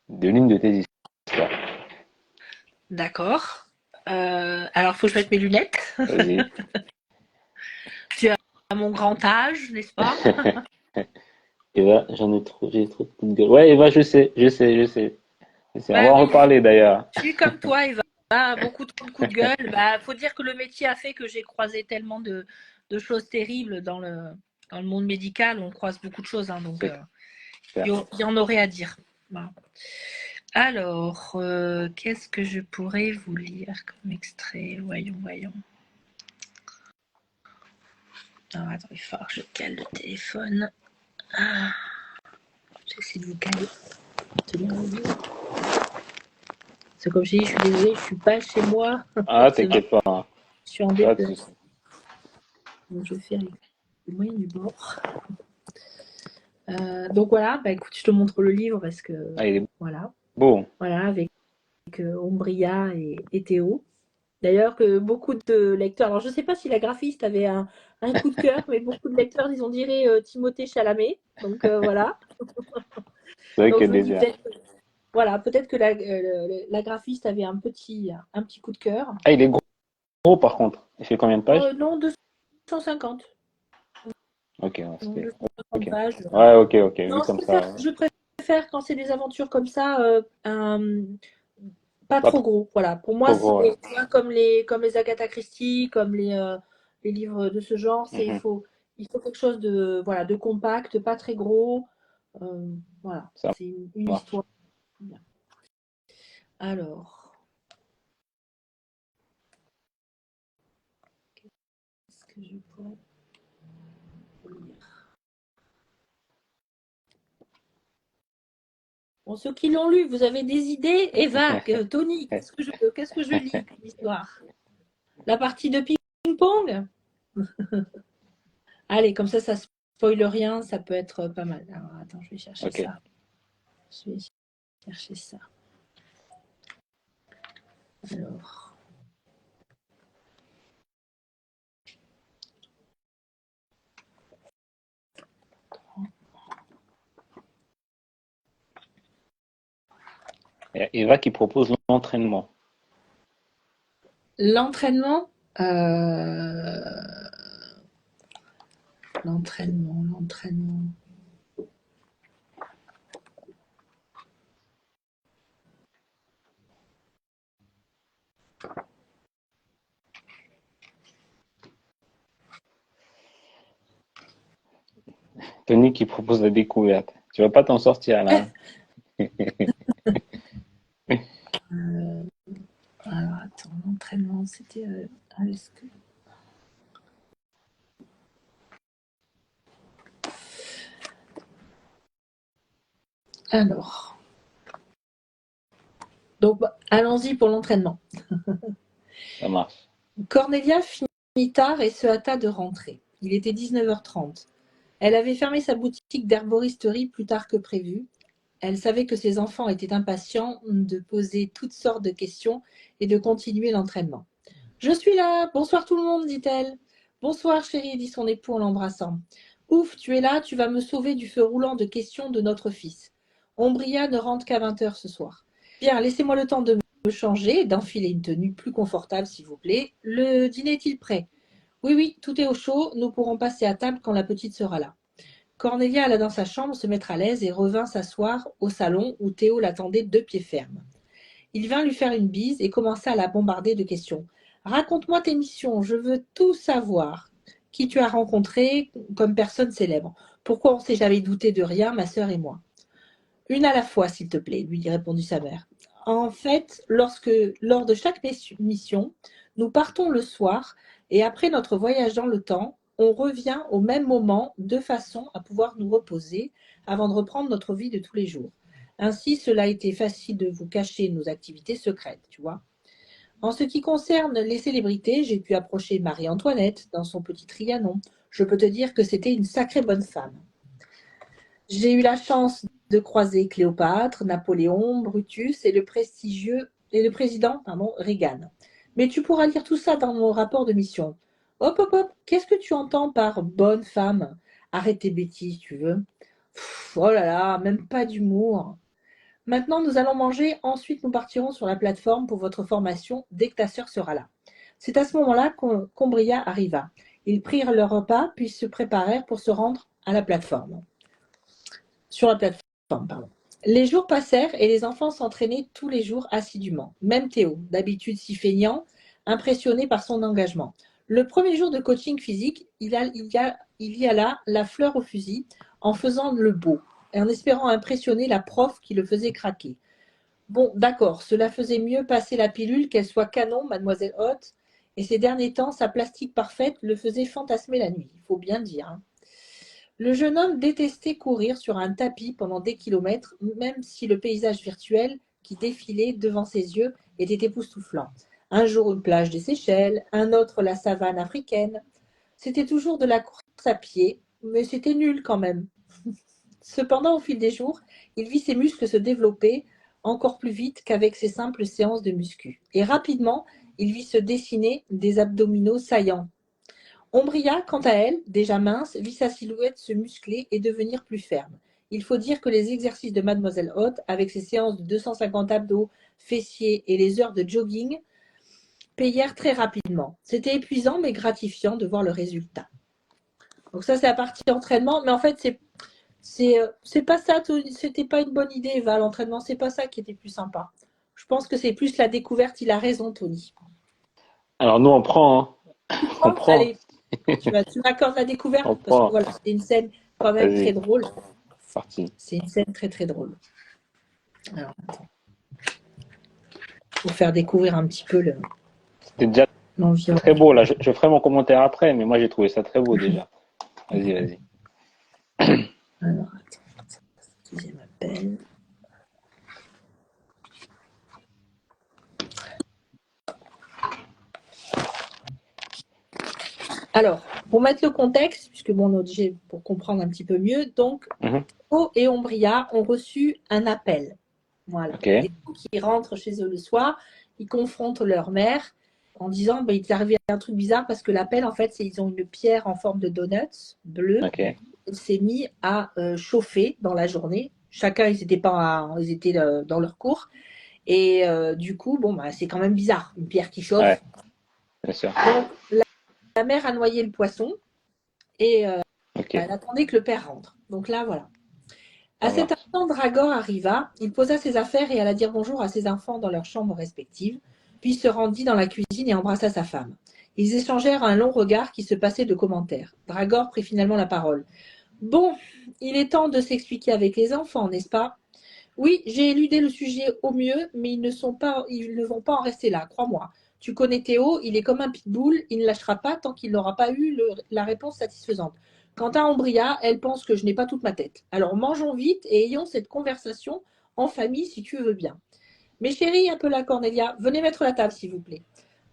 de l'une de tes histoires. D'accord. Alors, il faut que je mette mes lunettes. Vas-y. Tu as mon grand âge, n'est-ce pas? Eva, j'ai trop de coups de gueule. Ouais, Eva, je sais. On va Bah en oui, reparler d'ailleurs. je suis comme toi, Eva. Beaucoup trop de coups de gueule. Bah, faut dire que le métier a fait que j'ai croisé tellement de choses terribles dans le monde médical. On croise beaucoup de choses, hein, donc C'est clair. il y en aurait à dire. Voilà. Alors, qu'est-ce que je pourrais vous lire comme extrait? Voyons, voyons. Non, attends, il faut que je cale le téléphone. Ah, j'essaie de vous caler. Tenir le livre. C'est comme je dis, je suis désolée, je suis pas chez moi. Ah, C'est vrai, t'inquiète pas, hein. je suis en Pas de déplacement. souci. Donc, je fais avec le moyen du bord. Donc voilà, bah écoute, je te montre le livre parce que Ah, il est voilà, beau. voilà, avec Ombria et Théo. D'ailleurs, que beaucoup de lecteurs, alors je ne sais pas si la graphiste avait un coup de cœur, mais beaucoup de lecteurs, ils ont dirait Timothée Chalamet. Donc voilà. C'est vrai Donc que je me dis déjà. peut-être, voilà, peut-être que la graphiste avait un petit coup de cœur. Ah, il est gros par contre. Il fait combien de pages? Non, 250. Ok, ouais, Non, ok. 250 pages. Ouais, ok, ok. Non, Vu comme ça, je préfère quand c'est des aventures comme ça, pas pas trop gros. Voilà. Pour moi, trop c'est gros. Ouais. tu vois, comme les Agatha Christie, comme les livres de ce genre. Mhm. Il faut quelque chose de, voilà, de compact, pas très gros. Voilà. Ça C'est une marche. histoire. Bien. Alors, qu'est-ce que je pourrais lire? Bon, ceux qui l'ont lu, vous avez des idées? Eva, Tony, qu'est-ce que je lis comme histoire? La partie de ping-pong? Allez, comme ça spoile rien, ça peut être pas mal. Alors, attends, je vais chercher Ok. ça. Je vais chercher ça. Alors, Il y a Eva qui propose l'entraînement. l'entraînement. euh, l'entraînement. Tony qui propose la découverte. Tu vas pas t'en sortir là. Euh, alors, attends, l'entraînement, c'était. Est-ce que... Alors, donc, allons-y pour l'entraînement. Ça marche. Cornelia finit tard et se hâta de rentrer. Il était 19h30. Elle avait fermé sa boutique d'herboristerie plus tard que prévu. Elle savait que ses enfants étaient impatients de poser toutes sortes de questions et de continuer l'entraînement. Je suis là. Bonsoir tout le monde, dit-elle. Bonsoir chérie, dit son époux en l'embrassant. Ouf, tu es là, tu vas me sauver du feu roulant de questions de notre fils. Ombria ne rentre qu'à 20h ce soir. Bien, laissez-moi le temps de me changer, d'enfiler une tenue plus confortable, s'il vous plaît. Le dîner est-il prêt? Oui, oui, tout est au chaud. Nous pourrons passer à table quand la petite sera là. Cornelia alla dans sa chambre se mettre à l'aise et revint s'asseoir au salon où Théo l'attendait de pied ferme. Il vint lui faire une bise et commença à la bombarder de questions. Raconte-moi tes missions, je veux tout savoir. Qui tu as rencontré comme personne célèbre? Pourquoi on s'est jamais douté de rien, ma sœur et moi? Une à la fois, s'il te plaît, lui répondit sa mère. En fait, lors de chaque mission, nous partons le soir et après notre voyage dans le temps, on revient au même moment de façon à pouvoir nous reposer avant de reprendre notre vie de tous les jours. Ainsi, cela a été facile de vous cacher nos activités secrètes, tu vois. En ce qui concerne les célébrités, j'ai pu approcher Marie-Antoinette dans son petit Trianon. Je peux te dire que c'était une sacrée bonne femme. J'ai eu la chance de croiser Cléopâtre, Napoléon, Brutus et le président Reagan. Mais tu pourras lire tout ça dans mon rapport de mission. Hop, hop, hop, qu'est-ce que tu entends par bonne femme? Arrête tes bêtises, tu veux. Oh là là, même pas d'humour. Maintenant, nous allons manger, ensuite nous partirons sur la plateforme pour votre formation dès que ta sœur sera là. C'est à ce moment-là qu'Ombria arriva. Ils prirent leur repas, puis se préparèrent pour se rendre à la plateforme. Sur la plateforme, pardon. Les jours passèrent et les enfants s'entraînaient tous les jours assidûment. Même Théo, d'habitude si feignant, impressionné par son engagement. Le premier jour de coaching physique, il y alla la fleur au fusil en faisant le beau et en espérant impressionner la prof qui le faisait craquer. Bon, d'accord, cela faisait mieux passer la pilule qu'elle soit canon, mademoiselle Hott, et ces derniers temps, sa plastique parfaite le faisait fantasmer la nuit, il faut bien dire. Hein. Le jeune homme détestait courir sur un tapis pendant des kilomètres, même si le paysage virtuel qui défilait devant ses yeux était époustouflant. Un jour une plage des Seychelles, un autre la savane africaine. C'était toujours de la course à pied, mais c'était nul quand même. Cependant, au fil des jours, il vit ses muscles se développer encore plus vite qu'avec ses simples séances de muscu. Et rapidement, il vit se dessiner des abdominaux saillants. Ombria, quant à elle, déjà mince, vit sa silhouette se muscler et devenir plus ferme. Il faut dire que les exercices de Mademoiselle Haute, avec ses séances de 250 abdos, fessiers et les heures de jogging, payèrent très rapidement. C'était épuisant mais gratifiant de voir le résultat. Donc ça, c'est la partie entraînement. Mais en fait, c'est pas ça, c'était pas une bonne idée, Eva, l'entraînement, c'est pas ça qui était plus sympa. Je pense que c'est plus la découverte, il a raison, Tony. Alors nous, on prend, hein. Tu On prends? prend, Allez, tu m'accordes la découverte on parce que prend. voilà, c'est une scène quand même très Vas-y, drôle. parti. C'est une scène très très drôle. Alors, attends. Pour faire découvrir un petit peu C'était déjà l'environnement. très beau. Là, je ferai mon commentaire après, mais moi, j'ai trouvé ça très beau déjà. Vas-y, vas-y. Alors, attends, deuxième appel. Alors, pour mettre le contexte, puisque bon, on est obligé pour comprendre un petit peu mieux, donc Mhm. Théo et Ombria ont reçu un appel. Voilà. Ok, Théo qui rentre chez eux le soir, ils confrontent leur mère en disant il est arrivé un truc bizarre parce que l'appel, en fait, c'est ils ont une pierre en forme de donuts bleu. ok. Elle s'est mis à chauffer dans la journée. Chacun, ils étaient dans leur cours. Et du coup, bon, bah, c'est quand même bizarre, une pierre qui Ouais, chauffe. bien sûr. Donc, la mère a noyé le poisson et Ok, elle attendait que le père rentre. Donc là, voilà. À ça cet marche. instant, Dragor arriva, il posa ses affaires et alla dire bonjour à ses enfants dans leurs chambres respectives, puis se rendit dans la cuisine et embrassa sa femme. Ils échangèrent un long regard qui se passait de commentaires. Dragor prit finalement la parole. Bon, il est temps de s'expliquer avec les enfants, n'est-ce pas? Oui, j'ai éludé le sujet au mieux, mais ils ne vont pas en rester là, crois-moi. Tu connais Théo, il est comme un pitbull, il ne lâchera pas tant qu'il n'aura pas eu la réponse satisfaisante. Quant à Ombria, elle pense que je n'ai pas toute ma tête. Alors mangeons vite et ayons cette conversation en famille si tu veux bien. Mes chéris, appela Cornelia, venez mettre la table s'il vous plaît.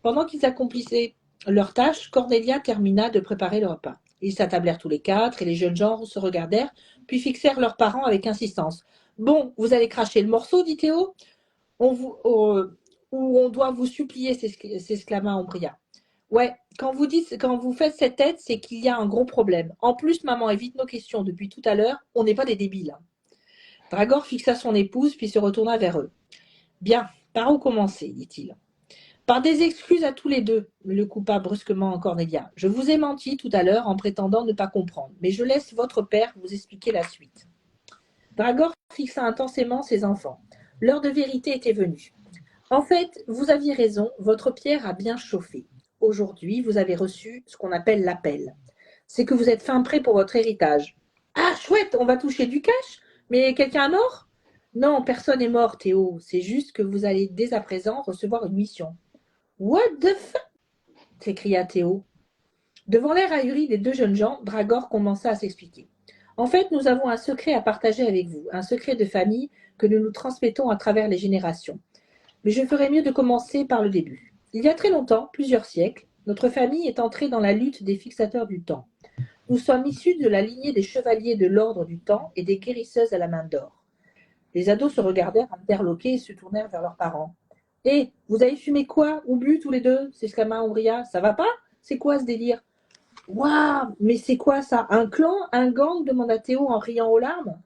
Pendant qu'ils accomplissaient leur tâche, Cornelia termina de préparer le repas. Ils s'attablèrent tous les quatre et les jeunes gens se regardèrent, puis fixèrent leurs parents avec insistance. Bon, vous allez cracher le morceau, dit Théo, ou on doit vous supplier, s'exclama Ombria. Ouais, quand vous faites cette tête, c'est qu'il y a un gros problème. En plus, maman évite nos questions depuis tout à l'heure, on n'est pas des débiles. Dragor fixa son épouse, puis se retourna vers eux. Bien, par où commencer, dit-il. Par des excuses à tous les deux, le coupa brusquement Cornelia. Je vous ai menti tout à l'heure en prétendant ne pas comprendre, mais je laisse votre père vous expliquer la suite. Dragor fixa intensément ses enfants. L'heure de vérité était venue. En fait, vous aviez raison, votre pierre a bien chauffé. Aujourd'hui, vous avez reçu ce qu'on appelle l'appel. C'est que vous êtes fin prêt pour votre héritage. Ah, chouette, on va toucher du cash. Mais quelqu'un est mort? Non, personne n'est mort, Théo. C'est juste que vous allez dès à présent recevoir une mission. What the fuck? S'écria Théo. Devant l'air ahuri des deux jeunes gens, Dragor commença à s'expliquer. En fait, nous avons un secret à partager avec vous, un secret de famille que nous nous transmettons à travers les générations. Mais je ferais mieux de commencer par le début. Il y a très longtemps, plusieurs siècles, notre famille est entrée dans la lutte des fixateurs du temps. Nous sommes issus de la lignée des chevaliers de l'ordre du temps et des guérisseuses à la main d'or. Les ados se regardèrent interloqués et se tournèrent vers leurs parents. Hé, vous avez fumé quoi ou bu tous les deux s'exclama Ombria. Ça va pas? C'est quoi ce délire? Waouh, mais c'est quoi ça? Un clan? Un gang? Demanda Théo en riant aux larmes.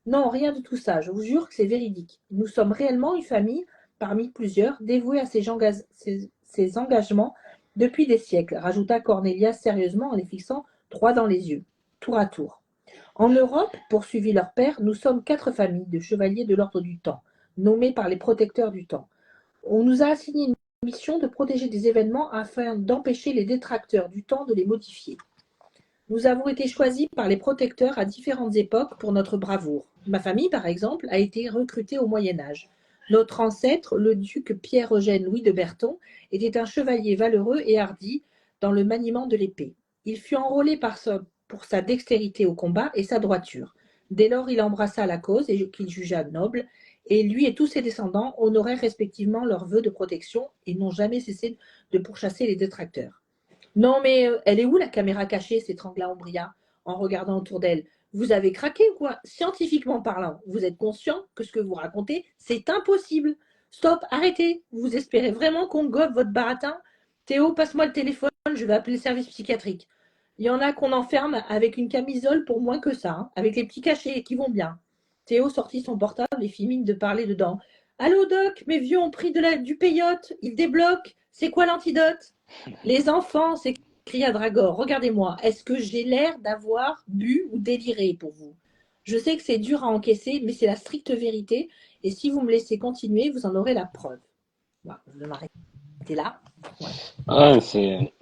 Non, rien de tout ça, je vous jure que c'est véridique. Nous sommes réellement une famille, parmi plusieurs, dévouée à ces engagements depuis des siècles, rajouta Cornelia sérieusement en les fixant droit dans les yeux, tour à tour. En Europe, poursuivit leur père, nous sommes 4 familles de chevaliers de l'ordre du temps, nommés par les protecteurs du temps. On nous a assigné une mission de protéger des événements afin d'empêcher les détracteurs du temps de les modifier. Nous avons été choisis par les protecteurs à différentes époques pour notre bravoure. Ma famille, par exemple, a été recrutée au Moyen Âge. Notre ancêtre, le duc Pierre-Eugène Louis de Berton, était un chevalier valeureux et hardi dans le maniement de l'épée. Il fut enrôlé pour sa dextérité au combat et sa droiture. Dès lors, il embrassa la cause qu'il jugea noble, et lui et tous ses descendants honorèrent respectivement leurs vœux de protection et n'ont jamais cessé de pourchasser les détracteurs. Non, mais elle est où la caméra cachée s'étrangla Ombria en regardant autour d'elle. Vous avez craqué ou quoi? Scientifiquement parlant, vous êtes conscient que ce que vous racontez, c'est impossible. Stop, arrêtez. Vous espérez vraiment qu'on gobe votre baratin? Théo, passe-moi le téléphone, je vais appeler le service psychiatrique. Il y en a qu'on enferme avec une camisole pour moins que ça, hein, avec les petits cachets qui vont bien. Théo sortit son portable et fit mine de parler dedans. Allô Doc, mes vieux ont pris du peyote, ils débloquent. C'est quoi l'antidote? Les enfants, s'écria Dragor, regardez-moi, est-ce que j'ai l'air d'avoir bu ou déliré pour vous? Je sais que c'est dur à encaisser, mais c'est la stricte vérité, et si vous me laissez continuer, vous en aurez la preuve. Voilà, je vais m'arrêter là. Voilà. Ah, c'est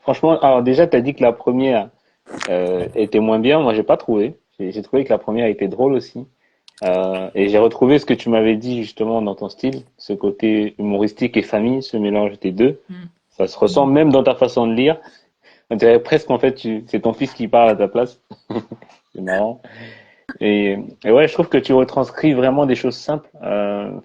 franchement. Alors déjà, tu as dit que la première était moins bien. Moi, j'ai pas trouvé. J'ai trouvé que la première était drôle aussi. Et j'ai retrouvé ce que tu m'avais dit justement dans ton style, ce côté humoristique et famille, ce mélange des deux. Mm. Ça se ressent même dans ta façon de lire. On dirait presque en fait, c'est ton fils qui parle à ta place. C'est marrant. Et ouais, je trouve que tu retranscris vraiment des choses simples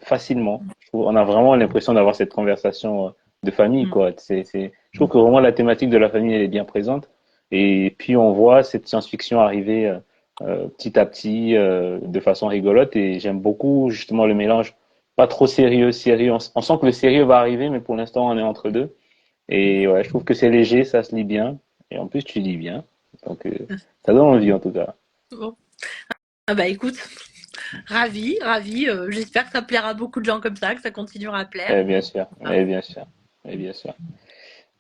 facilement. On a vraiment l'impression d'avoir cette conversation de famille, Mm. quoi. Je trouve que vraiment la thématique de la famille, elle est bien présente. Et puis on voit cette science-fiction arriver petit à petit de façon rigolote. Et j'aime beaucoup justement le mélange, pas trop sérieux, sérieux. On sent que le sérieux va arriver, mais pour l'instant on est entre deux. Et ouais, je trouve que c'est léger, ça se lit bien. Et en plus tu lis bien. Donc ça donne envie en tout cas. Bon. Ah bah écoute, ravi, ravi. J'espère que ça plaira à beaucoup de gens comme ça, que ça continuera à plaire. Bien sûr, Hein. bien sûr, bien sûr.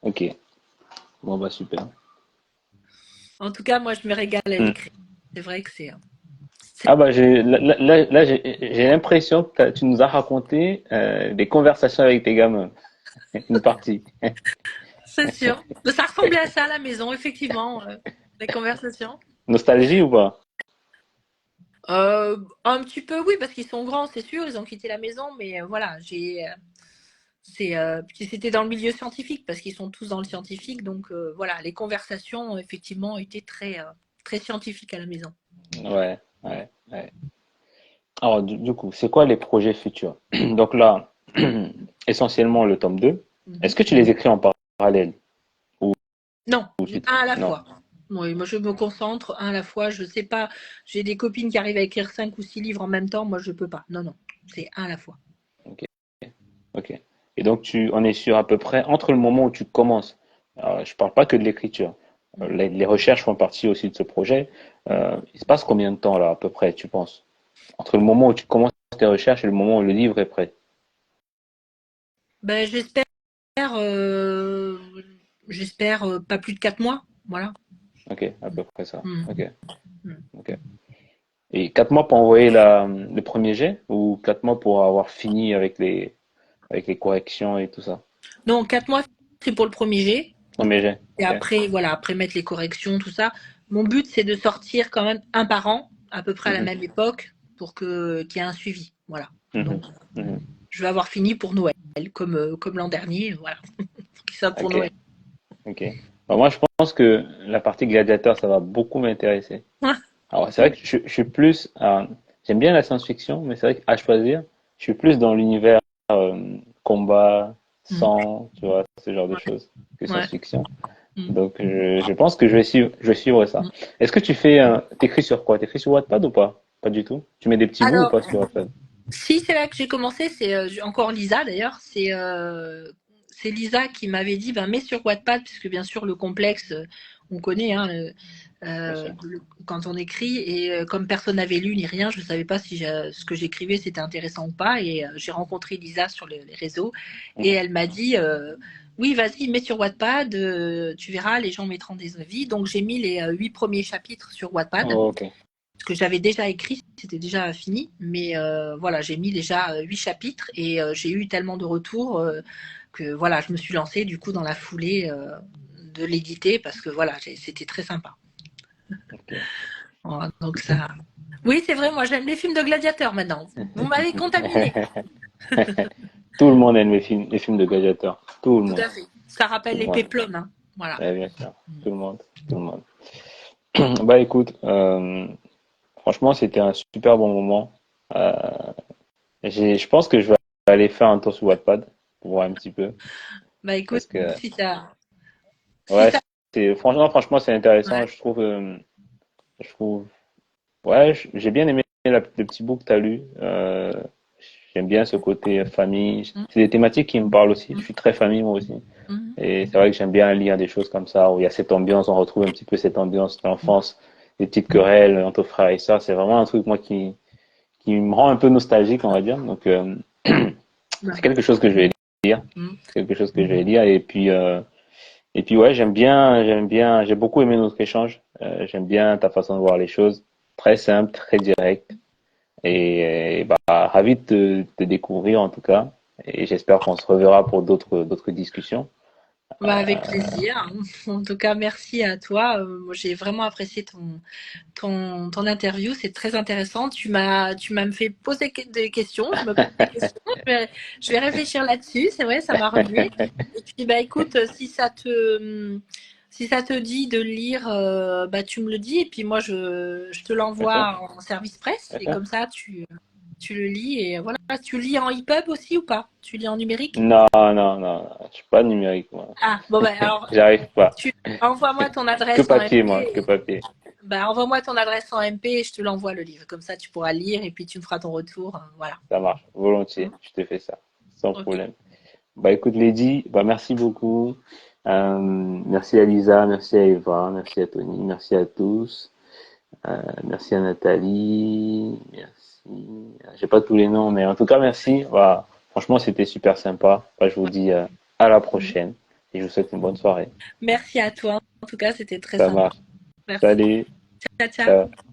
Ok, bon bah super. En tout cas, moi, je me régale à Hmm. l'écrit. C'est vrai que c'est. Ah bah là, j'ai l'impression que tu nous as raconté des conversations avec tes gamins, une partie. C'est sûr. Mais ça ressemblait à ça à la maison, effectivement, les conversations. Nostalgie ou pas? Un petit peu, oui, parce qu'ils sont grands, c'est sûr, ils ont quitté la maison, mais voilà, puis c'était dans le milieu scientifique, parce qu'ils sont tous dans le scientifique, donc voilà, les conversations, effectivement, étaient très scientifiques à la maison. Ouais. Alors du coup, c'est quoi les projets futurs? Donc là, essentiellement le tome 2. Est-ce Mhm. que tu les écris en parallèle ou, Non, ou j'ai un à la non? fois. Oui, moi je me concentre un à la fois. Je sais pas, j'ai des copines qui arrivent à écrire 5 ou 6 livres en même temps. Moi je peux pas. Non, non, c'est un à la fois. Ok, ok. Et donc on est sur à peu près entre le moment où tu commences. Alors, je parle pas que de l'écriture. Les recherches font partie aussi de ce projet. Il se passe combien de temps là à peu près, tu penses? Entre le moment où tu commences tes recherches et le moment où le livre est prêt. Ben euh, j'espère pas plus de 4 mois. Voilà. Ok, à peu près ça. Mm. Ok, Mm. ok. Et 4 mois pour envoyer le premier jet ou 4 mois pour avoir fini avec les corrections et tout ça? Non, 4 mois c'est pour le premier jet. Premier jet, Et ok. après, voilà, après mettre les corrections, tout ça. Mon but c'est de sortir quand même un par an, à peu près à la Mhm, même époque, pour que qu'il y ait un suivi. Voilà. mhm, Donc mhm. je vais avoir fini pour Noël, comme l'an dernier. Voilà. Ça pour Ok, Noël. ok. Bah, moi, je pense que la partie gladiateur, ça va beaucoup m'intéresser. Alors, c'est vrai que je suis plus, j'aime bien la science-fiction, mais c'est vrai qu'à choisir, je suis plus dans l'univers combat, Mm. sang, tu vois, ce genre de choses que Ouais. science-fiction. Mm. Donc, je pense que je vais suivre ça. Mm. Est-ce que t'écris sur quoi? T'écris sur Wattpad ou pas? Pas du tout. Tu mets des petits bouts ou Alors, pas sur Wattpad? si c'est là que j'ai commencé, c'est encore Lisa d'ailleurs. C'est Lisa qui m'avait dit, ben mets sur Wattpad, puisque bien sûr le complexe, on connaît, hein, Bien sûr. quand on écrit. Et comme personne n'avait lu ni rien, je ne savais pas si ce que j'écrivais c'était intéressant ou pas. Et j'ai rencontré Lisa sur les réseaux, et Mhm. elle m'a dit, oui, vas-y, mets sur Wattpad, tu verras, les gens mettront des avis. Donc j'ai mis les 8 premiers chapitres sur Wattpad. Oh, ok. Ce que j'avais déjà écrit, c'était déjà fini, mais voilà, j'ai mis déjà 8 chapitres, et j'ai eu tellement de retours que voilà, je me suis lancée du coup dans la foulée de l'éditer, parce que voilà, c'était très sympa. Ok. Voilà, donc ça. Oui, c'est vrai, moi j'aime les films de gladiateurs maintenant. Vous m'avez contaminé. Tout le monde aime les films de gladiateurs. Tout le Tout monde. à fait. Ça Tout rappelle le les monde. péplums, hein. Voilà. Ouais, bien sûr. Tout le monde. Tout le monde. Bah écoute, franchement, c'était un super bon moment. Euh, je pense que je vais aller faire un tour sur Wattpad pour voir un petit peu. Bah écoute, Parce que, si ouais, ça, franchement, c'est intéressant. ouais. Je trouve, ouais, j'ai bien aimé le petit bout que tu as lu. J'aime bien ce côté famille. Mm, C'est des thématiques qui me parlent aussi. Je mm, suis très famille, moi aussi. Et c'est vrai que j'aime bien lire des choses comme ça, où il y a cette ambiance, on retrouve un petit peu cette ambiance d'enfance, des petites querelles entre frères et sœurs. C'est vraiment un truc, moi, qui me rend un peu nostalgique, on va dire. Donc, c'est Ouais. quelque chose que je vais lire. Mm. C'est quelque chose que je vais lire. Et puis ouais, j'aime bien, j'ai beaucoup aimé notre échange. J'aime bien ta façon de voir les choses. Très simple, très direct. Et bah, ravi de te découvrir en tout cas. Et j'espère qu'on se reverra pour d'autres discussions. Bah, avec plaisir. En tout cas, merci à toi. Moi, j'ai vraiment apprécié ton interview. C'est très intéressant. Tu m'as me fait poser des questions. Je me pose des questions. Je vais réfléchir là-dessus. C'est vrai, ça m'a remué. Et puis, bah, écoute, si ça te dit de lire, bah, tu me le dis. Et puis, moi, je te D'accord? l'envoie en service presse. Et D'accord? comme ça, tu le lis. Et voilà. Tu lis en EPUB aussi ou pas? Tu lis en numérique? Non, non, non, je suis pas numérique, moi. Ah, bon, ben alors, J'arrive pas. tu envoie-moi ton Que adresse en papier, moi, MP. que papier. Ben, envoie-moi ton adresse en MP et je te l'envoie le livre. Comme ça, tu pourras lire et puis tu me feras ton retour. Voilà. Ça marche, volontiers. Je te fais ça, sans Ok. problème. Bah écoute, Lady, bah merci beaucoup. Merci à Lisa, merci à Eva, merci à Tony, merci à tous. Merci à Nathalie, merci. J'ai pas tous les noms, mais en tout cas, merci. Voilà. Franchement, c'était super sympa. Bah, je vous dis à la prochaine et je vous souhaite une bonne soirée. Merci à toi. En tout cas, c'était très Ça sympa. marche. Merci. Salut. Ciao, ciao. Ciao.